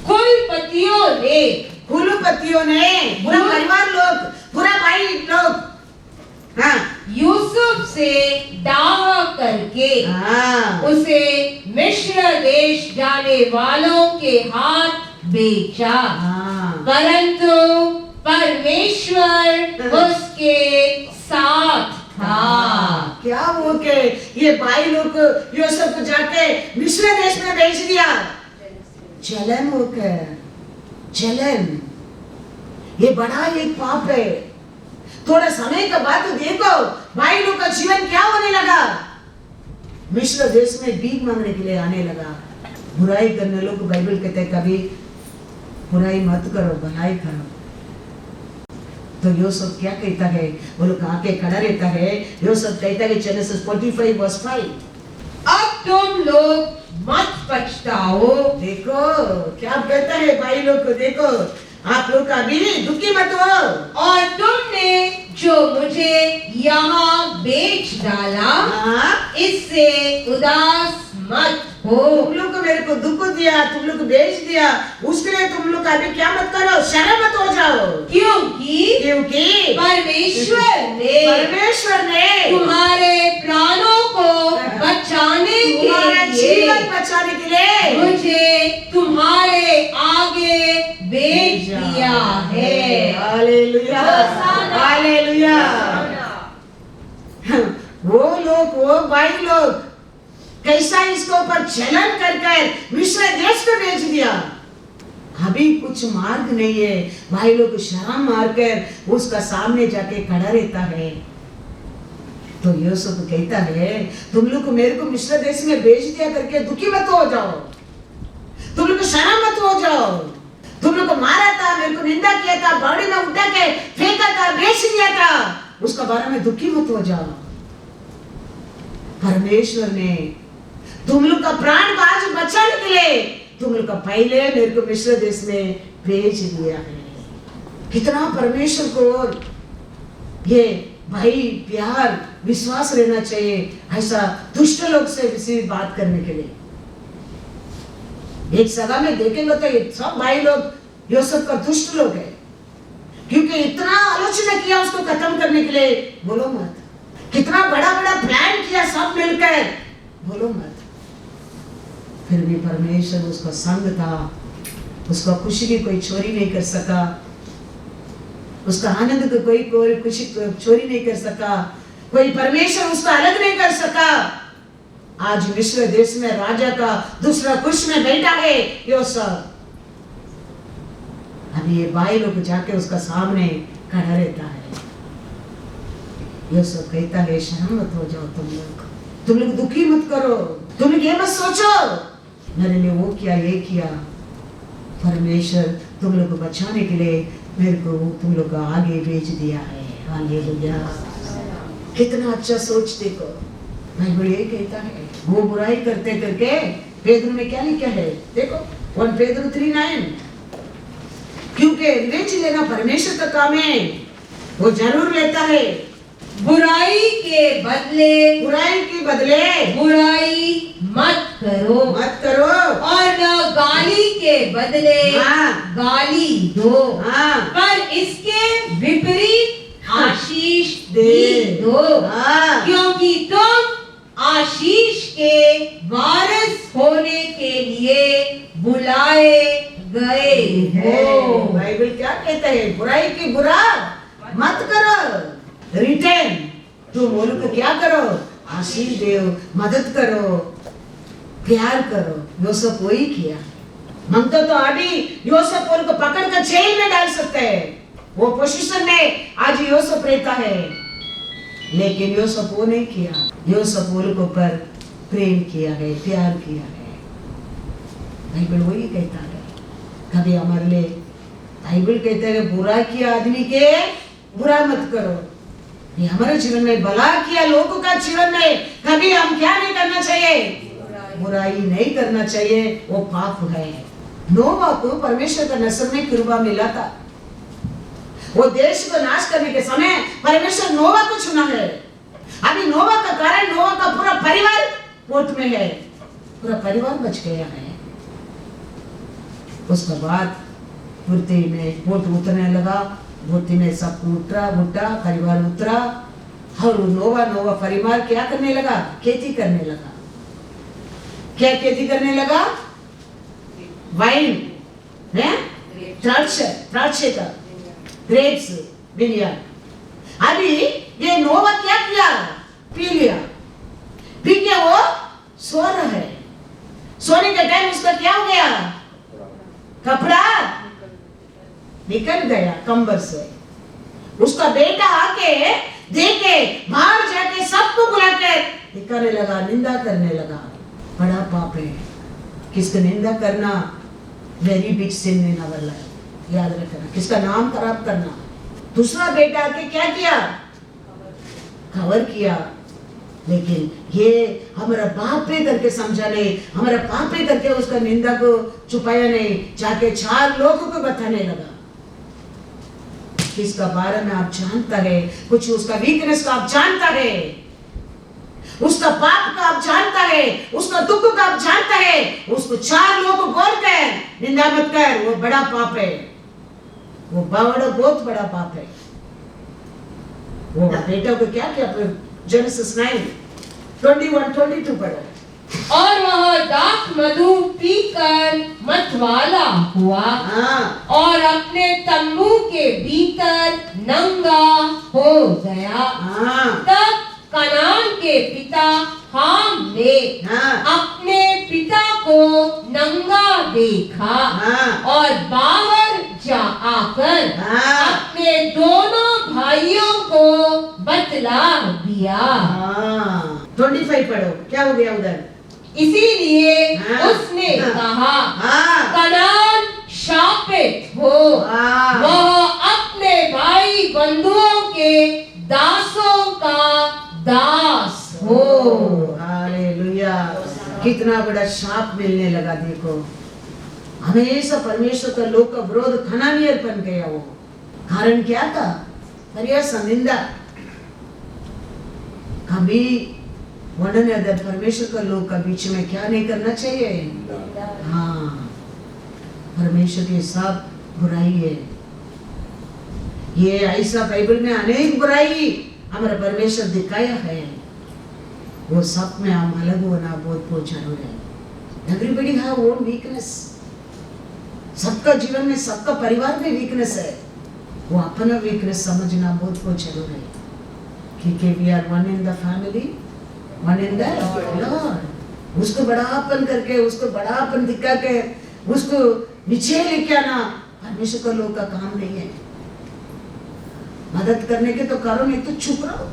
कुलपतियों ने पूरा परिवार लोग, पूरा भाई लोग, हाँ, यूसुफ से दावा करके हाँ, उसे मिस्र देश जाने वालों के हाथ बेचा, हाँ, परंतु परमेश्वर उसके साथ था। क्या हो के ये भाई लोग यूसुफ को जाके मिस्र देश में भेज दिया? चलन होकर, चलन, ये बड़ा एक पाप है। थोड़ा समय के बाद तो देखो भाई लोग का जीवन क्या होने लगा। मिस्र देश में भीख मांगने के लिए आने लगा। बुराई करने लोग, बाइबल कहते हैं कभी बुराई मत करो, भलाई करो। तो यूसुफ क्या कहता है? वो लोग आके खड़ा रहता है। यूसुफ कहता है जेनेसिस 45:5, अब तुम लोग मत पछताओ। देखो क्या कहता है भाई लोग को, देखो आप लोग अभी दुखी मत हो, और तुमने जो मुझे यहाँ बेच डाला, हाँ, इससे उदास मत हो। तुम लोग को मेरे को दुख दिया, तुम लोग को बेच दिया, उसके लिए तुम लोग अभी क्या मत करो, शर्म मत हो जाओ। क्योंकि परमेश्वर ने तुम्हारे प्राणों को बचाने के लिए मुझे तुम्हारे आगे बेच दिया है। Hallelujah, hallelujah. वो लोग, वो भाई लोग कैसा इसको ऊपर जलन कर मिस्र देश को भेज दिया। अभी कुछ मार्ग नहीं है, भाई लोग शर्म मारकर उसका सामने जाके खड़ा रहता है। तो यूसुफ कहता है तुम लोग को मेरे को मिस्र देश में भेज दिया करके दुखी मत हो जाओ, तुम लोग को शर्म मत हो जाओ। तुम लोग को मारा था, मेरे को निंदा किया था, बाड़ी में उठा के फेंका था, बेच दिया था, उसका बारे में दुखी मत हो जाओ। परमेश्वर ने तुम लोग का प्राण को आज बचाने के लिए तुम लोग का पहले मेरे को मिस्र देश में भेज दिया है। कितना परमेश्वर को ये भाई प्यार विश्वास रहना चाहिए ऐसा दुष्ट लोग से किसी बात करने के लिए। एक सभा में देखेंगे तो ये सब भाई लोग यूसुफ का दुष्ट लोग है, क्योंकि इतना आलोचना किया उसको खत्म करने के लिए, बोलो मत। कितना बड़ा बड़ा प्लान किया सब मिलकर, बोलो मत। फिर भी परमेश्वर उसका संग था, उसका खुशी की कोई चोरी नहीं कर सका, उसका आनंद को कोई खुशी चोरी नहीं कर सका, कोई परमेश्वर उसका अलग नहीं कर सका। आज मिस्र देश में राजा का दूसरा कुश में बैठा है यूसुफ। अभी ये भाई लोग जाके उसका सामने खड़ा रहता है। यूसुफ कहता है शर्म मत हो जाओ तुम लोग दुखी मत करो, तुम लोग ये मत सोचो मेरे लिए वो किया ये किया। परमेश्वर तुम लोग को बचाने के लिए मेरे को तुम लोग को आगे भेज दिया है। हालेलुया। कितना अच्छा सोच देखो। बाइबल ये कहता है वो बुराई करते करके पेदरू में क्या लिखा है देखो 1 पेदरू 3:9, क्योंकि रिवेंज लेना परमेश्वर का काम है, वो जरूर लेता है। बुराई के बदले बुराई मत करो और न गाली के बदले गाली दो, पर इसके विपरीत आशीष दो, क्योंकि तुम आशीष के वारिस होने के लिए बुलाए गए हो। बाइबल क्या कहता है? बुराई की बुरा मत करो, रिटर्न तुम बोलो को क्या करो, आशीष दो, मदद करो, प्यार करो। यूसुफ वही किया। ममता तो अभी यूसुफ को पकड़ कर जेल में डाल सकते हैं, वो पोजीशन में आज यूसुफ रहता है, लेकिन यूसुफ वो नहीं किया। यूसुफ को ऊपर प्रेम किया है, प्यार किया है। बाइबल वही कहता है। कभी हमारे लिए बाइबल कहता है बुरा किया आदमी के बुरा मत करो। ये हमारे जीवन में भला किया लोगों का जीवन में कभी हम क्या नहीं करना चाहिए, बुराई नहीं करना चाहिए, वो पाप है। नोवा को परमेश्वर का नजर में कृपा मिला था। वो देश को नाश करने के समय परमेश्वर नोवा को चुना है। अभी नोवा का कारण नोवा का पूरा परिवार पोट में है, पूरा परिवार बच गया है। उसके बाद मूर्ति में पोट उतरने लगा, मूर्ति में सब उठा परिवार उतरा, और नोवा परिवार क्या करने लगा, खेती करने लगा। क्या खेती करने लगा? वाइन है, द्राक्षे का ग्रेप्स विनियार्ड। अभी ये नोवा क्या किया, पी लिया, पी के वो सो रहा है। सोने के टाइम उसका क्या हो गया, कपड़ा निकल गया कंबर से। उसका बेटा आके देखे, बाहर जाके सबको बुलाकर दिखाने लगा, निंदा करने लगा। बड़ा पाप है किसका निंदा करना, very big sin in our life. याद रखना, किसका नाम खराब करना। दूसरा बेटा आके क्या किया, कवर किया, लेकिन ये हमारा बाप पे करके समझा नहीं, हमारा पाप पे करके उसका निंदा को छुपाया नहीं, जाके 4 लोगों को बताने लगा। किसका बारे में आप जानता है, कुछ उसका वीकनेस का आप जानता है, उसका पाप का आप जानता है, उसका दुख का आप जानता है, उसको 4 लोग बोलकर निंदा मत कर, वो बड़ा पाप है, वो बहुत बड़ा पाप है। वो बेटा को क्या किया, जेनेसिस 9:21-22 पढ़ो। और वह दाख मधु पीकर मतवाला हुआ और अपने तम्बू के भीतर नंगा हो गया। तब कनान के पिता हाम ने अपने पिता को नंगा देखा और बाहर जा आकर अपने दोनों भाइयों को बतला दिया। 25 पढ़ो, क्या हो गया उधर? इसीलिए उसने कहा, कनान शापित हो, वह अपने भाई बंधुओं के दासों का दास हो। हालेलुया। कितना बड़ा शाप मिलने लगा देखो। हमेशा परमेश्वर का लोग का विरोध खनानियर बन गया वो। कारण क्या था? परिहास निंदा। कभी वर्णन अदर परमेश्वर का लोग का बीच में क्या नहीं करना चाहिए। हाँ, परमेश्वर के सब बुराई है। ये ऐसा बाइबल में अनेक बुराई हमारा परमेश्वर दिखाया है, वो सब में हम अलग होना बहुत जरूरी है। Everybody have own weakness. सबका जीवन में, सबका परिवार में वीकनेस है, वो अपना वीकनेस समझना बहुत जरूरी है। क्योंकि we are one in the family, one in the Lord. उसको बड़ापन करके, उसको बड़ापन दिखा के, उसको नीचे लेके आना परमेश्वर का लोग का काम नहीं है। मदद करने के तो करो, नहीं तो चुप रहो।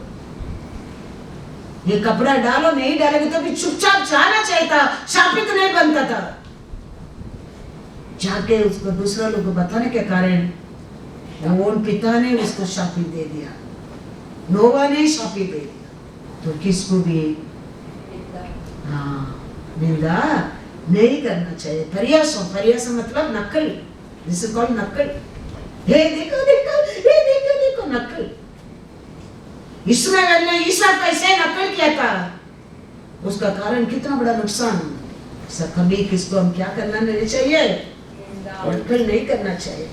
ये कपड़ा डालो, नहीं डालेंगे तो भी चुपचाप जाना चाहिए था, शापित नहीं बनता था। जाके उसको दूसरा लोग को बताने के कारण वो पिता ने उसको शापित दे दिया, नोवा ने शापित दे दिया। तो किसको भी हाँ निंदा नहीं करना चाहिए। परिहास मतलब नकल, जिसे कॉल नकल। हे देखो देखो, ये देखो देखो, नकल। इस्राएल ने ईसा कैसे नकल किया था, उसका कारण कितना बड़ा नुकसान। ऐसा कभी किसको हम क्या करना नहीं चाहिए, नकल नहीं करना चाहिए।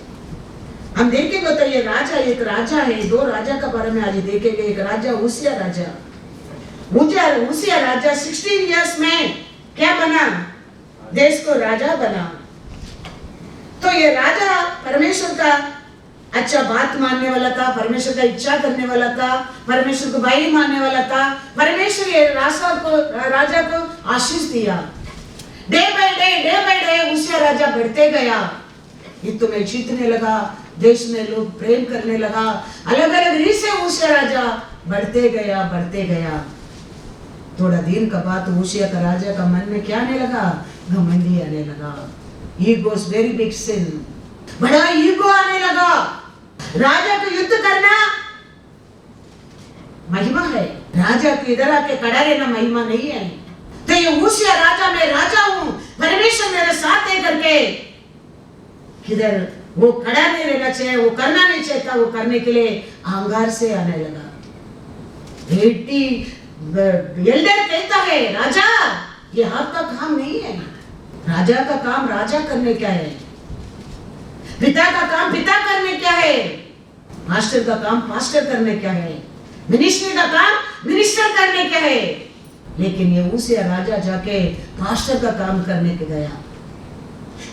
हम देखेंगे तो ये राजा, एक राजा है, दो राजा का बारे में आज देखेंगे। एक राजा उसिया राजा 16 इयर्स में क्या बना, देश को राजा बना। तो ये राजा परमेश्वर का अच्छा बात मानने वाला था, परमेश्वर का इच्छा करने वाला था, परमेश्वर को भाई मानने वाला था। परमेश्वर ये राजा को आशीष दिया। डे बाय डे उसिया राजा बढ़ते गया, हित में जीतने लगा, देश में लोग प्रेम करने लगा। अलग अलग रीत से उसिया राजा बढ़ते गया। थोड़ा दिन का बाद उसिया का राजा का मन में क्या आने लगा, घमंडी आने लगा। ईगो इज वेरी बिग सिन, बड़ा ईगो आने लगा। राजा को युद्ध करना महिमा है, राजा को इधर आके खड़ा रहना महिमा नहीं है। तो ये उसिया राजा, मैं राजा हूँ, परमेश्वर मेरे साथ है करके किधर वो खड़ा नहीं रहना चाहिए, वो करना नहीं चाहता। वो करने के लिए अहंकार से आने लगा। एल्डर कहता है, राजा ये आपका काम नहीं है। राजा का काम राजा करने क्या है, पिता का काम पिता करने क्या है, मास्टर का काम मास्टर करने क्या है, मिनिस्टर का काम मिनिस्टर करने क्या है। लेकिन ये उसे राजा जाके मास्टर का काम करने के गया।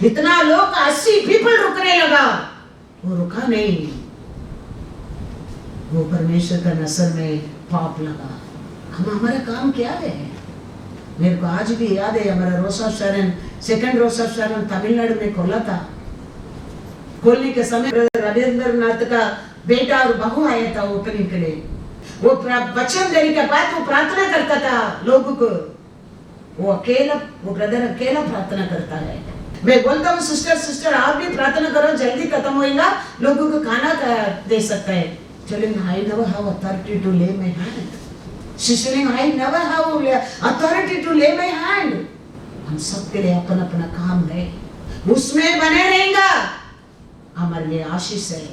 इतना लोग 80 पीपल रुकने लगा, वो रुका नहीं। वो परमेश्वर का नजर में पाप लगा। हमारा काम क्या है? मेरे को आज भी याद है, हमारा रोज ऑफ शरण, सेकंड रोज ऑफ शरण तमिलनाडु में खोला था। खोलने के समय रविंद्रनाथ का बेटा और बहू आया था ओपनिंग के लिए। वो वचन देने के बाद वो प्रार्थना करता था लोगों को। वो ब्रदर अकेला प्रार्थना करता है। मैं बोलता हूँ सिस्टर आप भी प्रार्थना करो, जल्दी खत्म होएगा, लोगों को खाना दे सकता है। चलिए, I never have authority to lay my hand. She's saying, I never have authority to lay my hand. हम सबके लिए अपना अपना काम है, उसमें बने रहेगा, हमारे लिए आशीष है।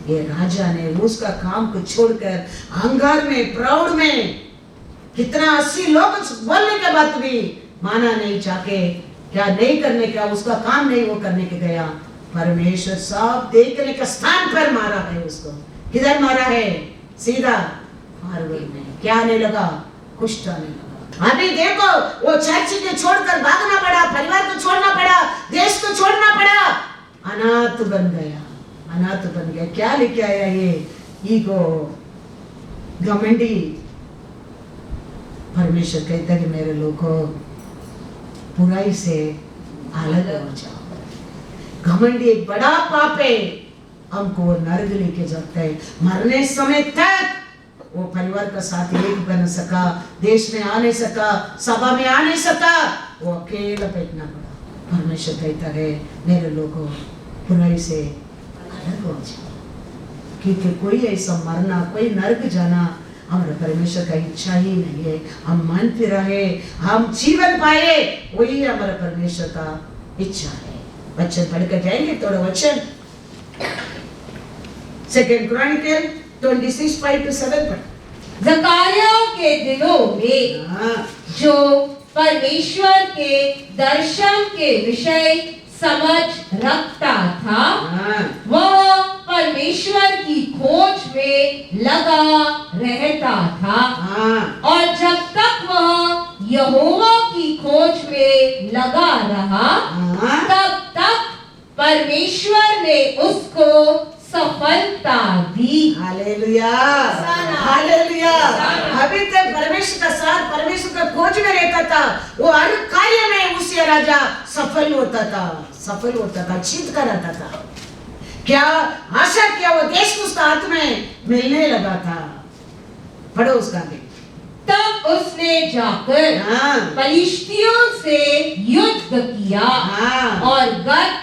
ये राजा ने उसका काम को छोड़कर अहंकार में, प्राउड में, कितना 80 लोग बोलने के बाद भी माना नहीं, जाके क्या नहीं करने का, उसका काम नहीं वो करने के गया। परमेश्वर सब देखने के स्थान पर मारा है उसको। किधर मारा है? सीधा फॉरवर्ड में। क्या आने लगा? कुष्ठ आने लगा। अभी देखो, वो चर्च के छोड़कर भागना पड़ा, परिवार को छोड़ना पड़ा, देश को छोड़ना पड़ा, अनाथ बन गया। क्या लेके आया ये? ईगो, घमंडी। परमेश्वर कहता है कि मेरे लोगों, बुराई से अलग हो जाओ। घमंडी एक बड़ा पाप है, हमको वो नरक लेके जाता है। मरने समय तक वो परिवार का साथ एक बन सका, देश में आ नहीं सका, सभा में आ नहीं सका, वो अकेला बैठना पड़ा। परमेश्वर कहता है, मेरे लोगों, बुराई से अलग हो जाओ। क्योंकि कोई ऐसा मरना, कोई नरक जाना हमारे परमेश्वर का इच्छा ही नहीं है। हम मन फिर रहे, हम जीवन पाए, वही हमारे परमेश्वर का इच्छा है। वचन पढ़कर जाएंगे, थोड़ा वचन 2 क्रॉनिकल 26:5-7 पर। जकारिया के दिनों में जो परमेश्वर के दर्शन के विषय समझ रखता था, वह परमेश्वर की खोज में लगा रहता था, और जब तक वह यहोवा की खोज में लगा रहा, तब तक परमेश्वर ने उसको सफलता दी। Hallelujah, hallelujah. अभी तक परमेश्वर का साथ, परमेश्वर का खोज में रहता था, वो हर कार्य में उसिया राजा सफल होता था, सफल होता था, जीत कर आता था। क्या आशा, क्या वो देश उसका हाथ में मिलने लगा था। पढ़ो उसका भी। तब उसने जाकर पलिश्तियों से युद्ध किया और गत,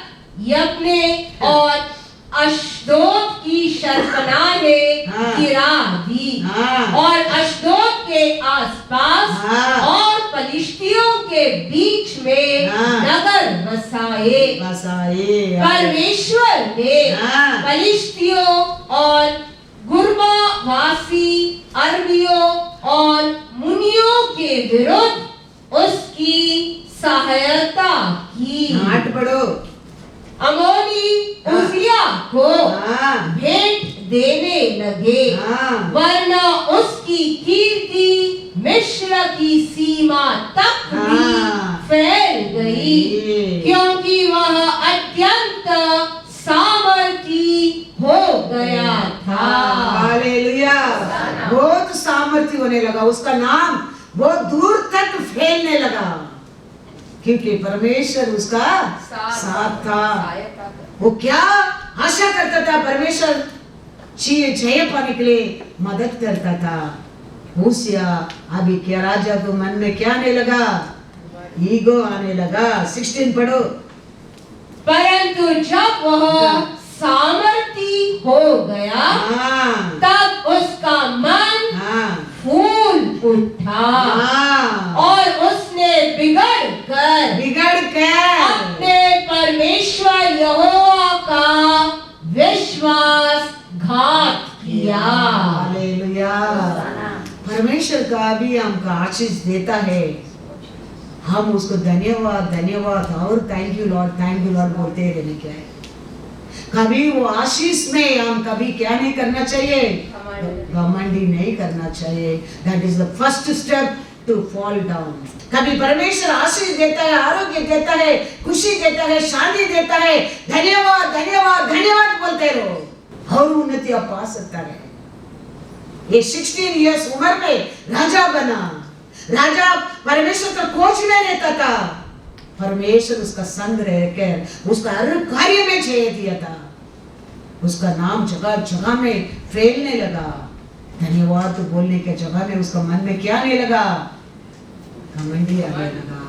यब्ने और अश्दोद की शर्पनाहें गिरा दी, और अश्दोद के आसपास और पलिश्तियों के बीच में नगर बसाए। परमेश्वर ने पलिश्तियों और गुर्बावासी अरबियों और मुनियों के विरुद्ध उसकी सहायता की। 8 पढ़ो। अमोनी उजिया को भेंट देने लगे, वरना उसकी कीर्ति मिस्र की सीमा तक भी फैल गई, क्योंकि वह अत्यंत सामर्थी हो गया था। हालेलुया, बहुत सामर्थी होने लगा, उसका नाम बहुत दूर तक फैलने लगा, क्योंकि परमेश्वर उसका साथ था। वो क्या आशा करता था, परमेश्वर जय पाने के लिए मदद करता था। होशिया अभी क्या राजा को मन में क्या आने लगा, ईगो आने लगा। 16 पढ़ो। परंतु जब वह सामर्थी हो गया, तब उसका मन फूल उठा, और उसने बिगड़ कर अपने परमेश्वर यहोवा का विश्वासघात किया। हालेलुया। परमेश्वर का भी हमको आशीष देता है, हम उसको धन्यवाद धन्यवाद और थैंक यू लॉर्ड बोलते रहने क्या है। कभी वो आशीष में हम कभी क्या नहीं करना चाहिए, घमंडी नहीं करना चाहिए। That is the first step to fall down. कभी परमेश्वर आशीष देता है, आरोग्य देता है, खुशी देता है, शांति देता है, धन्यवाद धन्यवाद धन्यवाद बोलते रहो और उन्नति आप पा सकता है। ये 16 इयर्स उम्र में राजा बना, राजा परमेश्वर का खोज में रहता था, परमेश्वर उसका संग रहकर उसका हर कार्य में जय दिया था, उसका नाम जगह जगह में फैलने लगा। धन्यवाद तो बोलने के जगह में उसका मन में क्या आने लगा, घमंडी आने लगा,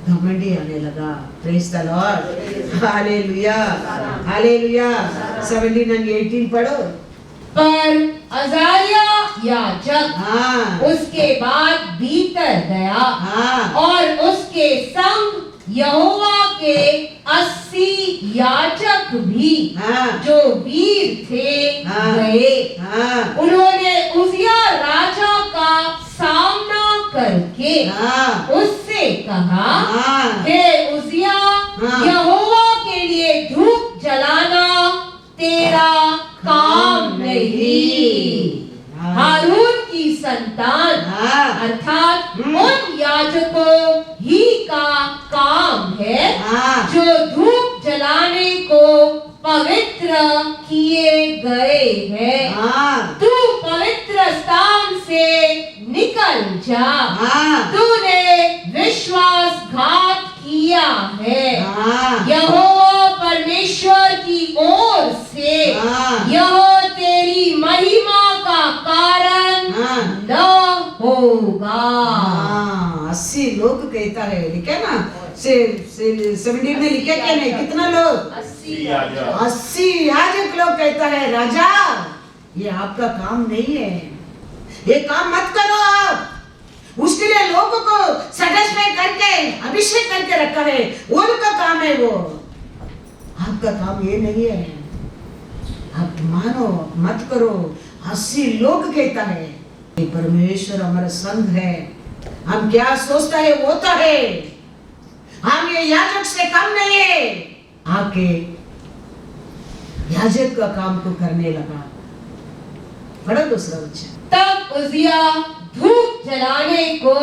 घमंडी आने लगा। Praise the Lord, hallelujah hallelujah. 17 और 18 पढ़ो। पर अजारिया याजक उसके बाद भीतर गया, और उसके संग यहोवा के 80 याजक भी जो वीर थे गए। उन्होंने उजिया राजा का सामना करके उससे कहा, हे उजिया, यहोवा के लिए धूप जलाना तेरा काम नहीं, हारून की संतान अर्थात उन याजकों ही का काम है जो धूप जलाने को पवित्र किए गए हैं। तू पवित्र स्थान से निकल जा, तूने विश्वासघात किया है। यहोवा परमेश्वर की ओर से यह तेरी महिमा का कारण न होगा। 80 लोग कहता है, लिखे ना 17 में लिखे क्या नहीं, कितना लोग, 80 याजक लोग कहता है, राजा ये आपका काम नहीं है, ये काम मत करो आप। उसके लिए लोगों को सेटिस्फाई करके अभिषेक करके रखा है, उनका काम है वो। आपका काम ये नहीं है। आप मानो मत करो। 80 लोग कहता है कि परमेश्वर हमारा संग है, हम क्या सोचता है वो तो है, हम ये याजक से कम नहीं है। आके याजक का काम को करने लगा। बड़ा दूसरा वचन। तब उजिया धूप जलाने को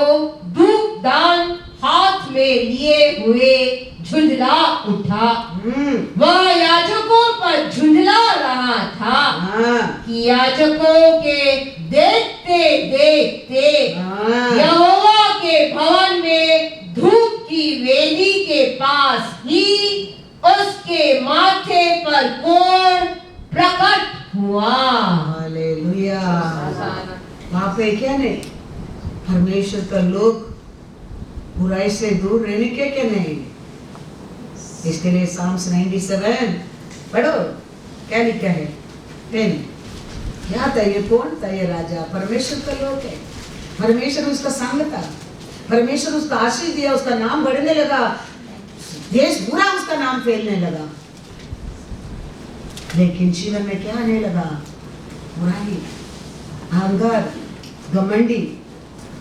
धूप दान हाथ में लिए हुए झुंझला उठा। वह याजकों पर झुंझला रहा था कि याजकों के देखते देखते यहोवा के भवन में धूप की वेदी के पास ही उसके माथे पर कोढ़ प्रकट हुआ। हालेलुया। वहाँ पे क्या नहीं, परमेश्वर का लोग बुराई से दूर रहने के क्या नहीं। इसके लिए साम्स 97 पढ़ो, क्या लिखा है 10। क्या था ये? कौन था ये राजा? परमेश्वर का लोग है। परमेश्वर उसका संग था, परमेश्वर उसका आशीष दिया, उसका नाम बढ़ने लगा, देश पूरा उसका नाम फैलने लगा। लेकिन जीवन में क्या आने लगा? बुराई, अहंकार, घमंडी।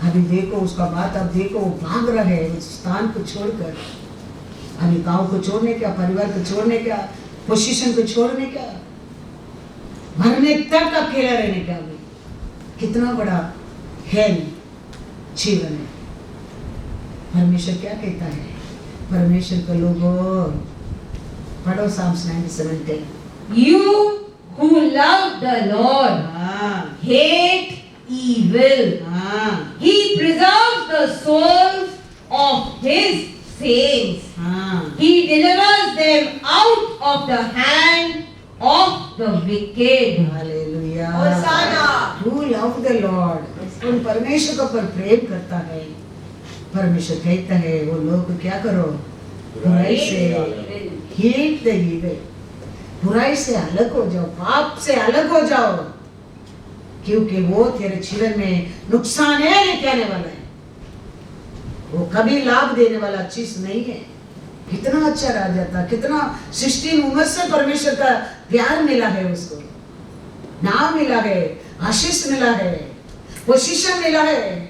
अभी देखो उसका बात, अब देखो वो भाग रहा है उस स्थान को छोड़कर। अभी गांव को छोड़ने का, परिवार को छोड़ने का, पोजीशन को छोड़ने का, मरने तक अकेला रहने का। भी कितना बड़ा हेल जीवन है। परमेश्वर क्या कहता है? परमेश्वर के लोगों, पढ़ो Sam's 97:10। You who love the Lord hate evil. He preserves the souls of his saints. He delivers them out of the hand of the wicked. Hallelujah. Hosanna. Who love the Lord, उन परमेश्वर को पर प्रेम करता है। परमेश्वर कहता है वो लोग क्या करो? बुराई से hate the evil, बुराई से अलग हो जाओ, पाप से अलग हो जाओ, क्योंकि वो तेरे जीवन में नुकसान है लेके आने वाला है। वो कभी लाभ देने वाला चीज नहीं है। कितना अच्छा राजा था, कितना 16 उम्र से परमेश्वर का प्यार मिला है उसको, नाम मिला है, आशीष मिला है, पोजीशन मिला है।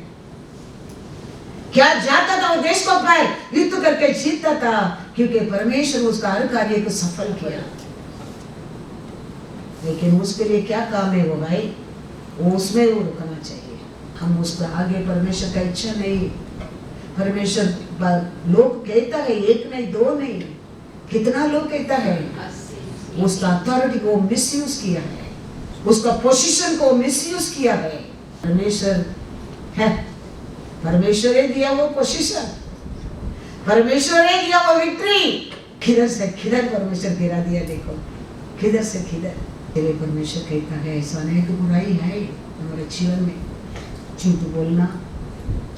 क्या जाता था वो देश को पर युद्ध करके जीतता था, क्योंकि परमेश्वर उसका हर कार्य को सफल किया। लेकिन उसके लिए क्या काम है वो भाई? वो उसमें वो रुकना चाहिए। हम उसको आगे, परमेश्वर का इच्छा नहीं। परमेश्वर लोग कहता है, एक नहीं दो नहीं, कितना लोग कहता है, उसका अथॉरिटी को मिसयूज किया है, उसका पोजीशन को मिसयूज किया है। परमेश्वर है, परमेश्वर ने दिया वो पोजीशन, परमेश्वर ने दिया वो विक्ट्री। किधर से किधर परमेश्वर गिरा दिया, देखो किधर से किधर। इसलिए परमेश्वर कहता है ऐसा अनेक बुराई है हमारे जीवन में। झूठ बोलना,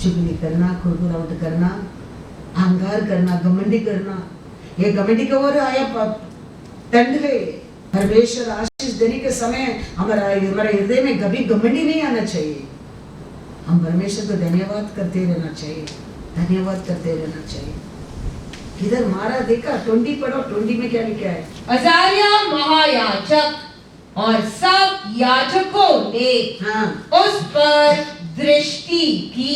चुगली करना, खुरखुराहट करना, अहंकार करना, घमंडी करना। ये घमंडी की ओर आया दंड है। परमेश्वर आशीष देने के समय हमारा हृदय में कभी घमंडी नहीं आना चाहिए। हम परमेश्वर को धन्यवाद करते रहना चाहिए, धन्यवाद करते रहना चाहिए। किधर मारा देखा? 20 पढ़ो, 20 में क्या लिखा है? अजारिया महायाजक और सब याजकों ने उस पर दृष्टि की।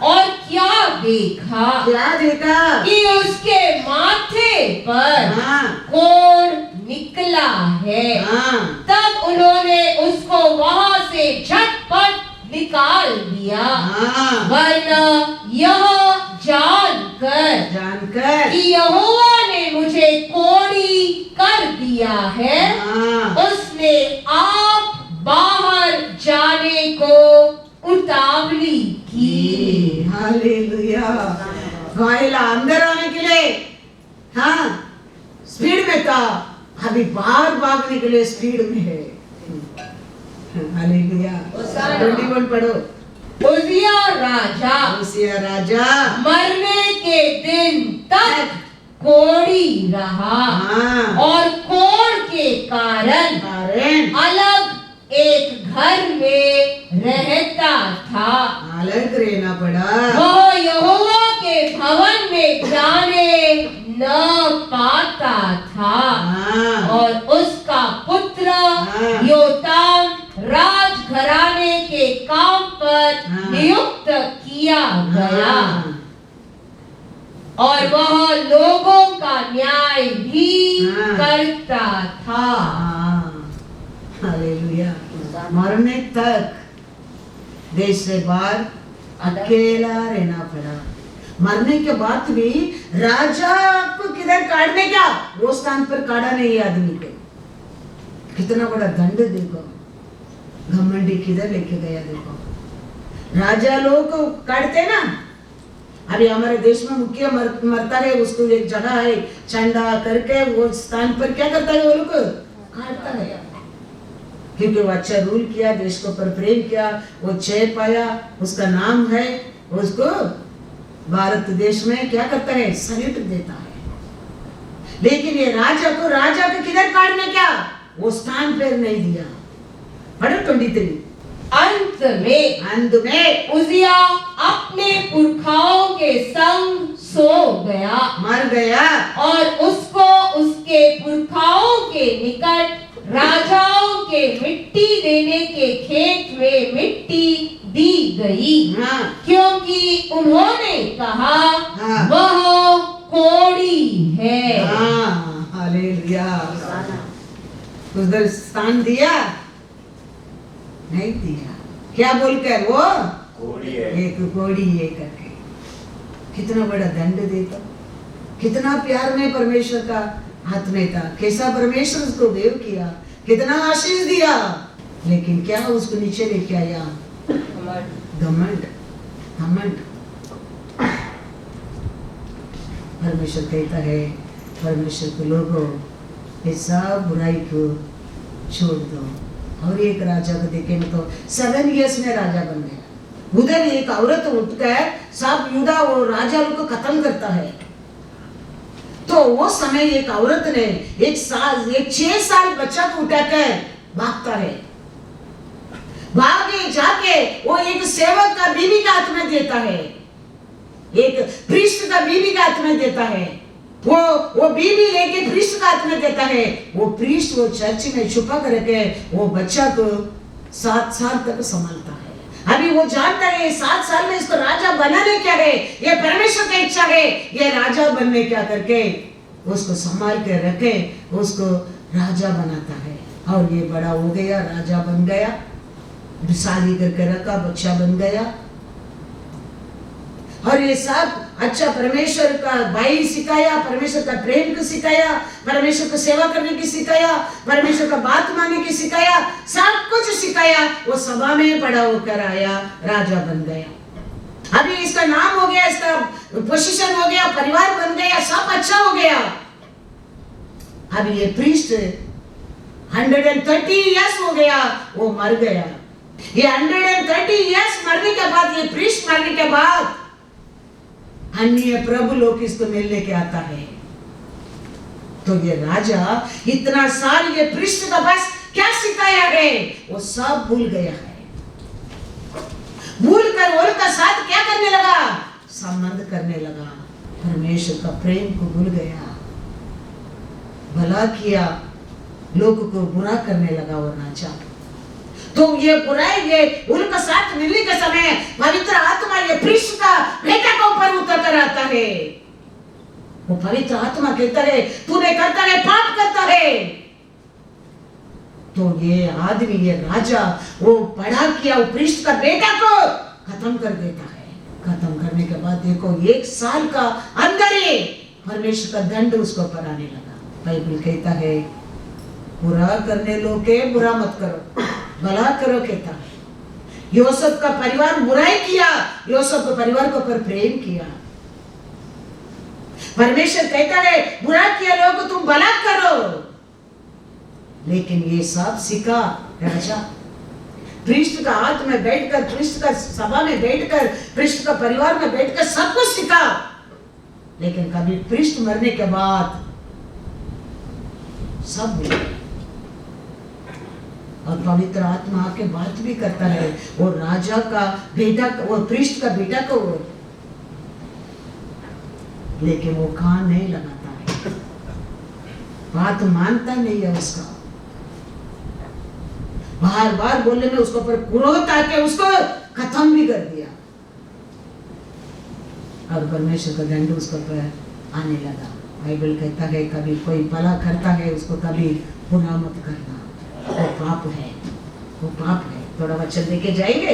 और क्या देखा? क्या देखा? कि उसके माथे पर कोढ़ निकला है। तब उन्होंने उसको वहां से झटपट निकाल दिया, वरना यह जानकर कि यहोवा ने मुझे कोढ़ी कर दिया है, उसने आप बाहर जाने को उतावली की। हालेलुया। गायला अंदर आने के लिए स्पीड में था, अभी बाहर भागने के लिए स्पीड में है। हालेलुया। 21 पढ़ो। उजिया राजा मरने के दिन तक कोढ़ी रहा, और कोढ़ के कारण अलग एक घर में रहता था। अलग रहना पड़ा। वह यहोवा के भवन में जाने न पाता था। हाँ। और उसका पुत्र हाँ। योताम राजघराने के काम पर हाँ। नियुक्त किया गया। हाँ। और वह लोगों का न्याय भी हाँ। करता था। हाँ। हालेलुया। मरने तक देश से बाहर अकेला रहना पड़ा। मरने के बाद भी राजा को किधर काटने क्या, वो स्थान पर काटा नहीं आदमी को। कितना बड़ा दंड देखो, घमंडी किधर लेके गया देखो। राजा लोग को काटते ना। अभी हमारे देश में मुख्य मरता है, उसको एक जगह है चंदा करके वो स्थान पर क्या करता है, वो लोग काटता है। क्योंकि वो अच्छा रूल किया, देश को पर प्रेम किया, वो चेयर पाया, उसका नाम है, उसको भारत देश में क्या करता है, सल्यूट देता है। लेकिन ये राजा को किधर काटने क्या, वो स्थान पर नहीं दिया। पढ़ो 23। अंत में उजिया अपने पुरखाओं के संग सो गया, मर गया। और उसको उसके पुरखाओं के निकट राजाओं के मिट्टी देने के खेत में मिट्टी दी गई। हाँ। क्योंकि उन्होंने कहा, हाँ। वह कोड़ी है। हाँ। हालेलुया। उधर स्थान दिया नहीं दिया, क्या बोलकर वो कोड़ी है। एक कोड़ी है करके। कितना बड़ा दंड देता, कितना प्यार में परमेश्वर का हाथ में था, कैसा परमेश्वर उसको देव किया, कितना आशीष दिया। लेकिन क्या उसको नीचे लेके आया, घमंड। घमंड। परमेश्वर कहता है, परमेश्वर के लोगों ये सब बुराई को छोड़ दो। और एक राजा को देखेंगे तो 7 इयर्स में राजा बन गया। उधर एक औरत उठकर सब यूदा वो राजा लोग को खत्म करता है। तो वो समय एक औरत ने एक 6 साल बच्चा को उठाकर भागता है, भागे जाके वो एक सेवक का बीवी का हाथ में देता है, एक प्रीस्ट का बीवी का हाथ में देता है। वो बीवी लेके प्रीस्ट का हाथ में देता है। वो प्रीस्ट वो चर्च में छुपा करके वो बच्चा को 7 साल तक संभालता है। अभी वो जानता है 7 साल में इसको राजा बनाने क्या है, ये परमेश्वर की इच्छा है, ये राजा बनने क्या करके उसको संभाल के रखे, उसको राजा बनाता है। और ये बड़ा हो गया, राजा बन गया, शादी करके रखा, बच्चा बन गया। और ये सब अच्छा परमेश्वर का भाई सिखाया, परमेश्वर का प्रेम को सिखाया, परमेश्वर को सेवा करने की सिखाया, परमेश्वर का बात मानने की सिखाया, सब कुछ सिखाया। वो सभा में बड़ा होकर आया, राजा बन गया। अभी इसका नाम हो गया, इसका पोजीशन हो गया, परिवार बन गया, सब अच्छा हो गया। अभी ये प्रीस्ट 130 इयर्स हो गया, वो मर गया। ये 130 इयर्स मरने के बाद, ये प्रीस्ट मरने के बाद अन्य प्रभु लोग इसको मिलने के आता है। तो ये राजा इतना साल ये प्रीस्ट का बस क्या सिखाया है, वो सब भूल गया है। भूल कर उनका साथ क्या करने लगा, संबंध करने लगा, परमेश्वर का प्रेम को भूल गया, भला किया, लोग को बुरा करने लगा वो राजा। तो ये बुराई ये उनका साथ मिलने के समय पवित्र आत्मा ये प्रीस्ट का बेटा के ऊपर उतर कर आता है। वो पवित्र आत्मा कहता है, तूने करता है, पाप करता है। तो ये आदमी, ये राजा, वो बड़ा किया, वो प्रीस्ट का बेटा को खत्म कर देता है। खत्म करने के बाद देखो 1 साल का अंदर ही परमेश्वर का दंड उसको पर आने लगा। बाइबल कहता है, बुरा करने लो के बुरा मत करो, भला करो कहता है। यूसुफ का परिवार बुराई किया, यूसुफ के परिवार को पर प्रेम किया। परमेश्वर कहता है, बुरा किया लोग तुम भला करो। लेकिन ये सब सीखा राजा, प्रीस्ट का हाथ में बैठकर, प्रीस्ट का सभा में बैठकर, प्रीस्ट का परिवार में बैठकर सब कुछ सीखा। लेकिन कभी प्रीस्ट मरने के बाद सब भूल गए। और पवित्र आत्मा आके बात भी करता है। वो राजा का बेटा, वो प्रीस्ट का बेटा को, लेकिन वो कान नहीं लगाता है, बात मानता नहीं है उसका। बार बार बोलने में उसको पर क्रोध आके उसको खत्म भी कर दिया, और परमेश्वर का दंड उसको पर आने लगा। बाइबल कहता है कभी कोई भला करता है उसको कभी बुरा मत करना, वो पाप है, वो पाप है। थोड़ा वचन देके जाएंगे।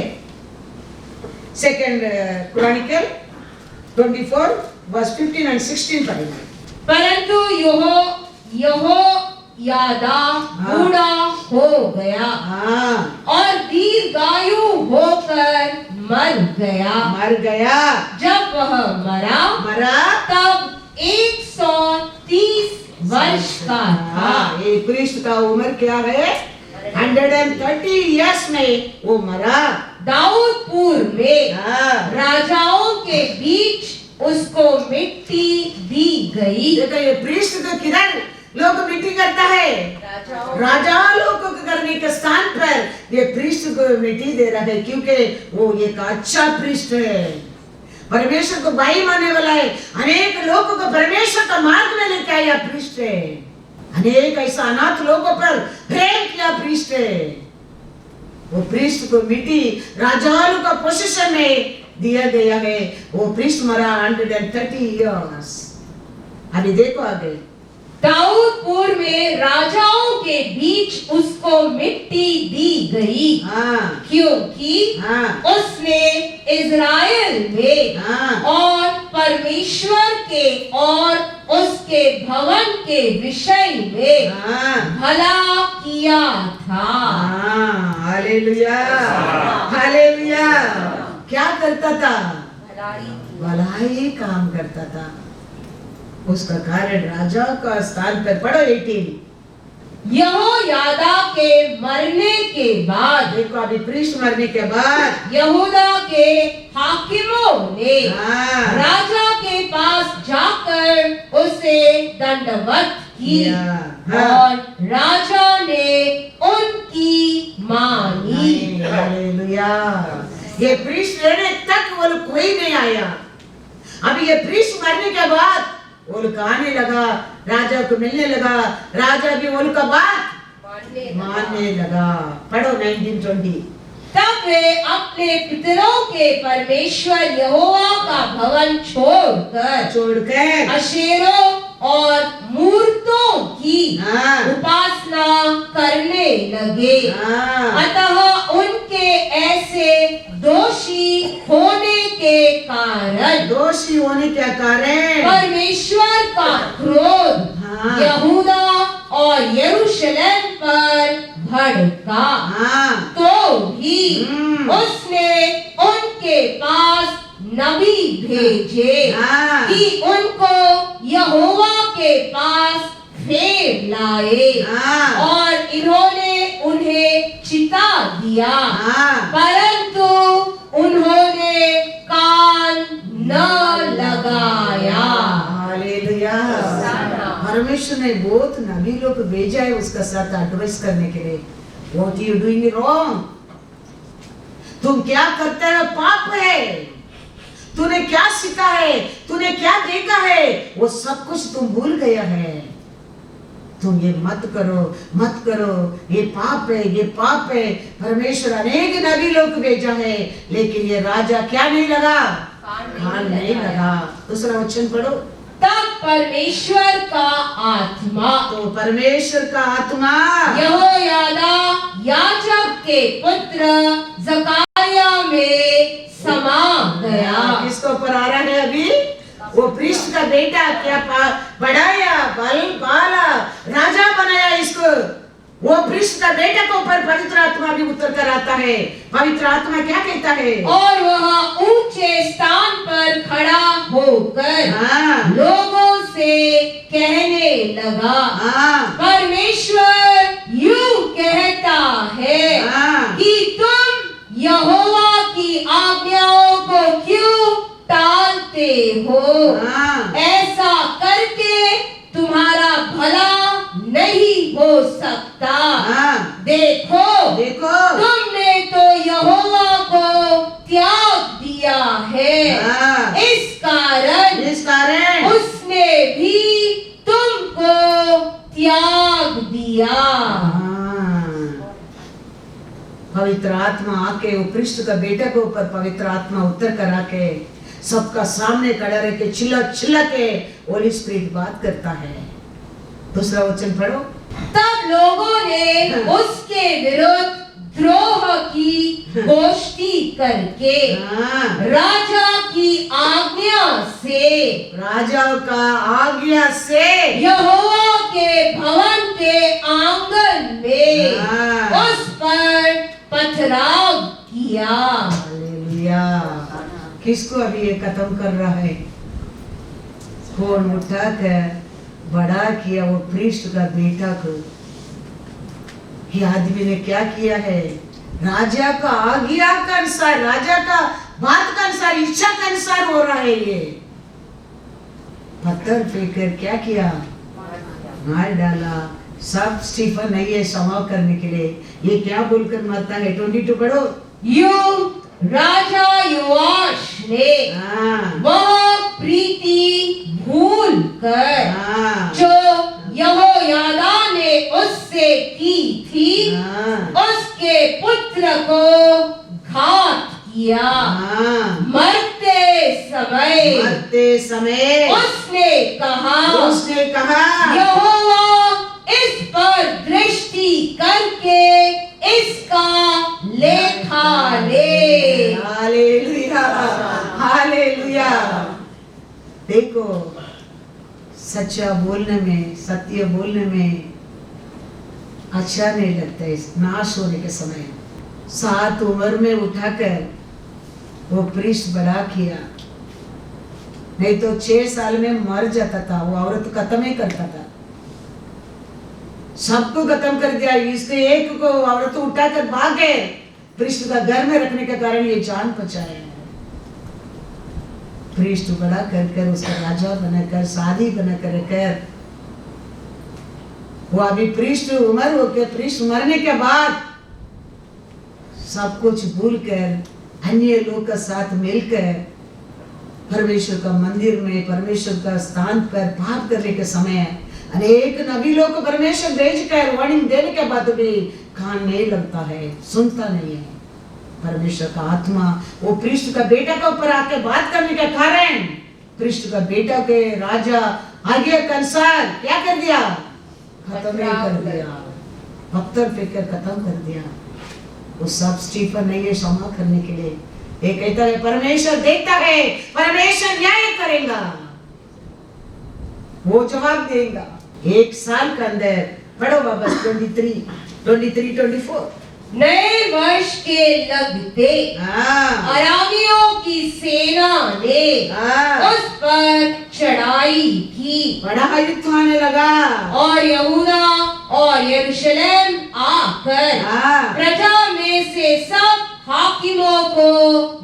सेकंड क्रॉनिकल 24 वर्स 15 and 16 पढ़ेंगे। परंतु यहोयादा बूढ़ा हो गया और दीर्घायु होकर मर गया। जब वह मरा तब 130 वर्ष का था। ये प्रीस्ट का उम्र क्या है? 130 इयर्स में वो मरा। दाऊदपुर में राजाओं के बीच उसको मिट्टी दी गई। देखो ये प्रीस्ट का किरण लोग मिट्टी करता है, राजा लोग को करने के स्थान पर ये प्रीस्ट को मिट्टी दे रहा है, क्योंकि वो एक अच्छा प्रीस्ट है, परमेश्वर को भाई मानने वाला है, अनेक लोगों को परमेश्वर का मार्ग में लेके आया प्रीस्ट है, अनेक ऐसा अनाथ लोगों पर प्रेम किया प्रीस्ट है। वो प्रीस्ट को मिट्टी राजाओं का पोजीशन में दिया गया है। वो प्रीस्ट मरा 130 इयर्स। अभी देखो आगे। दाऊदपुर में राजाओं के बीच उसको मिट्टी दी गई, क्योंकि उसने इज़राइल में और परमेश्वर के और उसके भवन के विषय में भला किया था। Hallelujah, hallelujah. क्या करता था? भलाई काम करता था। उसका कारण राजा का स्थान पर पढ़ो 18। यहोयादा के मरने के बाद, देखो अभी प्रीस्ट मरने के बाद यहूदा के हाकिमों ने राजा के पास जाकर उसे दंडवत की और राजा ने उनकी मानी। हालेलुया। ये प्रीस्ट रहने तक वो लोग कोई नहीं आया। अभी ये प्रीस्ट मरने के बाद वो लोग आने लगा, राजा को मिलने लगा, राजा भी वो लोग का बात मानने लगा। पढ़ो 19-20। तब वे अपने पितरों के परमेश्वर यहोवा का भवन छोड़कर अशेरों और मूर्तों की उपासना करने लगे। अतः उनके ऐसे दोषी होने के कारण परमेश्वर का क्रोध यहूदा और यरूशलेम पर भड़का। तो भी उसने उनके पास नबी भेजे कि उनको यहोवा के पास फेर लाए, और इन्होंने उन्हें चिता दिया, परंतु उन्होंने कान न लगाया। हालेलुया। परमेश्वर ने बहुत नबी लोग भेजा है उसका साथ एडवाइस करने के लिए। What you doing wrong? तुम क्या करते हो? पाप है। तूने क्या सीखा है, तूने क्या देखा है, वो सब कुछ तुम भूल गया है। तुम ये मत करो, मत करो, ये पाप है, ये पाप है। परमेश्वर अनेक नबी लोग भेजा है, लेकिन ये राजा क्या नहीं लगा? कान नहीं लगा। दूसरा वचन पढ़ो। तब परमेश्वर का आत्मा, तो परमेश्वर का आत्मा यहोयादा याजक के पुत्र जकारिया में समा गया। किसके ऊपर आ रहा है अभी? वो प्रीस्ट का बेटा क्या बढ़ाया, बाला राजा बनाया इसको। वो प्रीस्ट का बेटा के ऊपर पवित्र आत्मा भी उतर कर आता है। पवित्र आत्मा क्या कहता है? और वह ऊंचे स्थान पर खड़ा होकर लोगों से कहने लगा, परमेश्वर यूं कहता है कि तुम यहोवा की आज्ञाओं को क्यों टालते हो? ऐसा करके तुम्हारा भला नहीं हो सकता। देखो पवित्र आत्मा आके वो कृष्ण का बेटा के ऊपर पवित्र आत्मा उतर कर आके सबका सामने खड़ा रह के चिल्ला के होली स्पिरिट बात करता है। दूसरा वचन पढ़ो। तब लोगों ने उसके विरुद्ध द्रोह की गोष्ठी करके राजा की आज्ञा से यहोवा के भवन के आंगन में उस पर पथराव किया। हालेलुया। किसको अभी ये खत्म कर रहा है? खून उठाकर बड़ा किया वो प्रीस्ट का बेटा को। ये आदमी ने क्या किया है? राजा का आज्ञा के अनुसार, राजा का बात के अनुसार, इच्छा के अनुसार हो रहा है। ये पत्थर फेंककर क्या किया? मार डाला। सब स्टीफन नहीं है क्षमा करने के लिए। ये क्या बोलकर मरता है? 22 पढ़ो। राजा योआश ने वह प्रीति भूल कर जो यहोयादा ने उससे की थी उसके पुत्र को घात किया। मरते समय उसने कहा यहोवा इस पर दृष्टि करके इसका लेखा ले। Hallelujah, hallelujah. देखो, सच्चा बोलने में, सत्य बोलने में अच्छा नहीं लगता है। नाश होने के समय 7 उम्र में उठाकर वो प्रीस्ट बड़ा किया, नहीं तो 6 साल में मर जाता था। वो औरत खत्म ही करता था, सबको खत्म कर दिया। इसके एक को औरत उठाकर भाग गए। प्रीस्ट का घर में रखने के कारण ये जान बचाए। प्रीस्ट बड़ा कर उसका राजा बनाकर, शादी बनाकर कर वो अभी प्रीस्ट उम्र होकर, प्रीस्ट मरने के बाद सब कुछ भूलकर अन्य लोग के साथ मिलकर परमेश्वर का मंदिर में, परमेश्वर का स्थान पर पाप करने के समय अनेक नबी लोग को परमेश्वर भेजकर वार्निंग देने के बाद भी कान नहीं लगता है, सुनता नहीं है। परमेश्वर का आत्मा वो प्रीस्ट का बेटा के ऊपर आके बात करने के कारण प्रीस्ट का बेटा के राजा आज्ञा के अनुसार क्या कर दिया? खत्म कर दिया। पत्थर फेंककर खत्म कर दिया। वो सब स्टीफन नहीं है क्षमा करने के लिए। ये कहता है परमेश्वर देखता है, परमेश्वर न्याय करेगा, वो जवाब देगा। 1 साल के अंदर पढ़ो वापस 23-24। नए वर्ष के लगते अरामियों की सेना ने उस पर चढ़ाई की। बड़ा युद्ध होने लगा और यहूदा और यरूशलेम आकर प्रजा में से सब हाकिमों को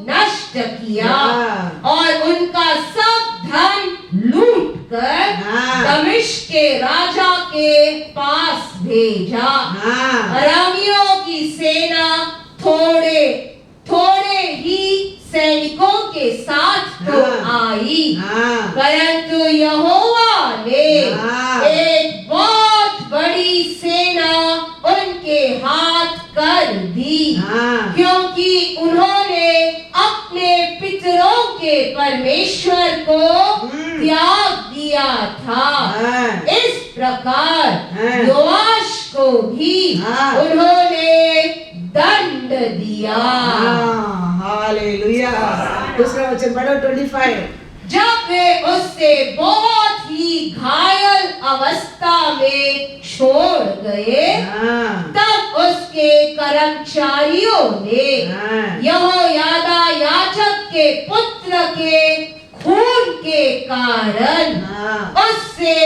नष्ट किया और उनका सब धन लूट कर दमिश्क के राजा के पास भेजा। अरामियों की सेना थोड़े ही सैनिकों के साथ तो आई, परंतु यहोवा ने एक बहुत बड़ी सेना उनके हाथ कर दी, क्योंकि उन्होंने अपने पितरों के परमेश्वर को त्याग दिया था। इस प्रकार योआश को भी उन्होंने दंड दिया। हालेलुया। दूसरा वचन पढ़ो 25। जब वे उससे बहुत ही घायल अवस्था में छोड़ गए, तब उसके कर्मचारियों ने यहोयादा याजक के पुत्र के खून के कारण उससे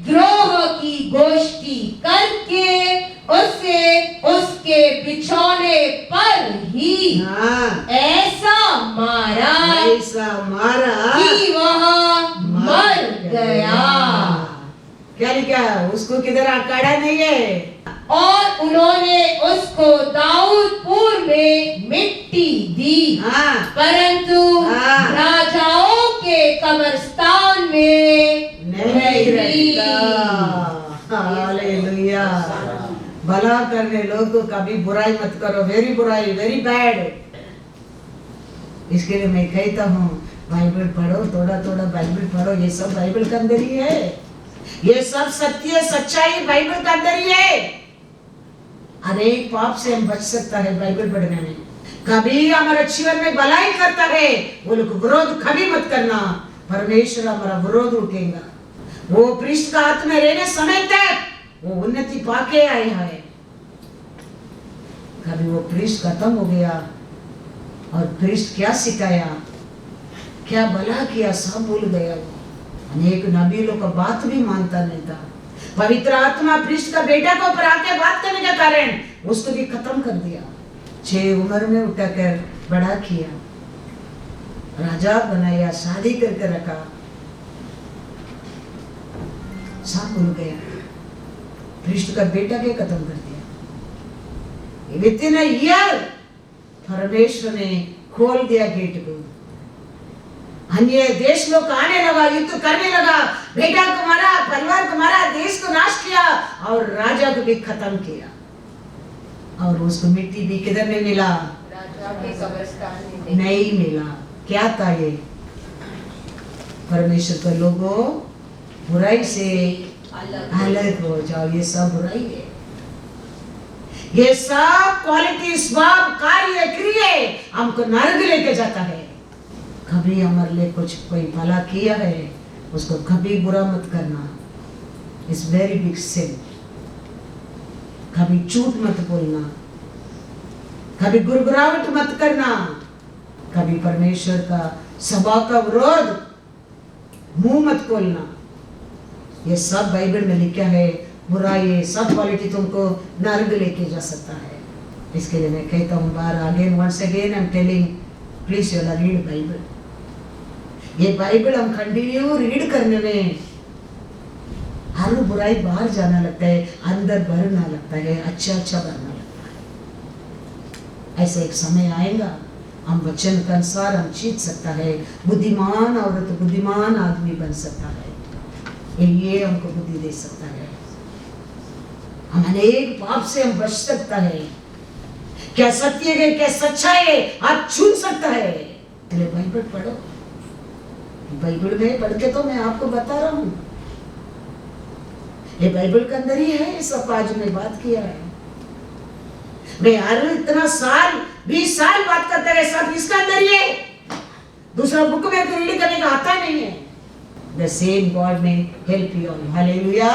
द्रोह की गोष्ठी करके उसे उसके बिछौने पर ही ऐसा मारा कि वह मर गया। क्या लिखा? उसको किधर काढ़ा नहीं है। और उन्होंने उसको दाऊदपुर में मिट्टी दी, परंतु राजाओं के कब्रिस्तान में नहीं रखी। हालेलुया। भला करने लोग को कभी बुराई मत करो, वेरी बुराई, वेरी बैड। इसके लिए मैं कहता हूँ बाइबल पढ़ो, थोड़ा थोड़ा बाइबल पढ़ो, ये सब बाइबल के अंदर ही है, ये सब सत्य सच्चाई बाइबल के अंदर ही है। अनेक पाप से हम बच सकता है बाइबल पढ़ने में। कभी हमारे जीवन में भलाई करता है, वो लोग विरोध कभी मत करना, परमेश्वर हमारा विरोध उठेगा। वो पृष्ठ का हाथ में रहने समय तक वो उन्नति पाके आया है। कभी वो पृष्ठ खत्म हो गया और पृष्ठ क्या सिखाया, क्या भला किया, सब भूल गया। अनेक नबी लोग का बात भी मानता नहीं था। पवित्र आत्मा पृष्ठ का बेटा को पर आके बात करने के कारण उसको भी खत्म कर दिया। 6 उम्र में उठाकर बड़ा किया, राजा बनाया, शादी करके रखा, सब भूल गया। पृष्ठ का बेटा के खत्म कर दिया। विदिन अ ईयर परमेश्वर ने खोल दिया गेट को। अन्य देश लोग आने लगा, युद्ध करने लगा, बेटा को मारा, परिवार को मारा, देश को नाश किया और राजा को भी खत्म किया। और उसको मिट्टी भी किधर में मिला, राजा के कब्रिस्तान में नहीं मिला। क्या था ये? परमेश्वर के लोगों, बुराई से अलग हो जाओ। ये सब बुराई है, ये सब क्वालिटी, स्वभाव, कार्य, क्रिया हमको नरक लेके जाता है। कभी हमारे लिए कुछ कोई भला किया है, उसको कभी बुरा मत करना, इट्स वेरी बिग सिन। कभी झूठ मत बोलना, कभी गुरगुरावट मत करना, कभी परमेश्वर का सभा का विरोध मुंह मत खोलना। ये सब बाइबल में लिखा है। बुराई सब क्वालिटी तुमको नरक लेके जा सकता है। इसके लिए मैं कहता हूँ बार again, once again I am telling, please you read Bible. ये बाइबल हम कंटिन्यू रीड करने में हर बुराई बाहर जाना लगता है, अंदर भरना लगता है, अच्छा अच्छा भरना लगता है। ऐसा एक समय आएगा हम वचन के अनुसार हम जीत सकता है। बुद्धिमान औरत बुद्धिमान आदमी बन सकता है। ये हमको बुद्धि दे सकता है। हम अनेक पाप से हम बच सकता है। क्या सत्य है, क्या सच्चाई है, आप चुन सकता है। बाइबल पढ़ो। बाइबल में पढ़ के तो मैं आपको बता रहा हूँ, ये बाइबल के अंदर ही है। सब आज मैं बात किया है। मैं हर इतना साल 20 साल बात करता है, सब इसका अंदर ही है। दूसरा बुक में रीड करने का आता नहीं है। The same God may help you all. Hallelujah.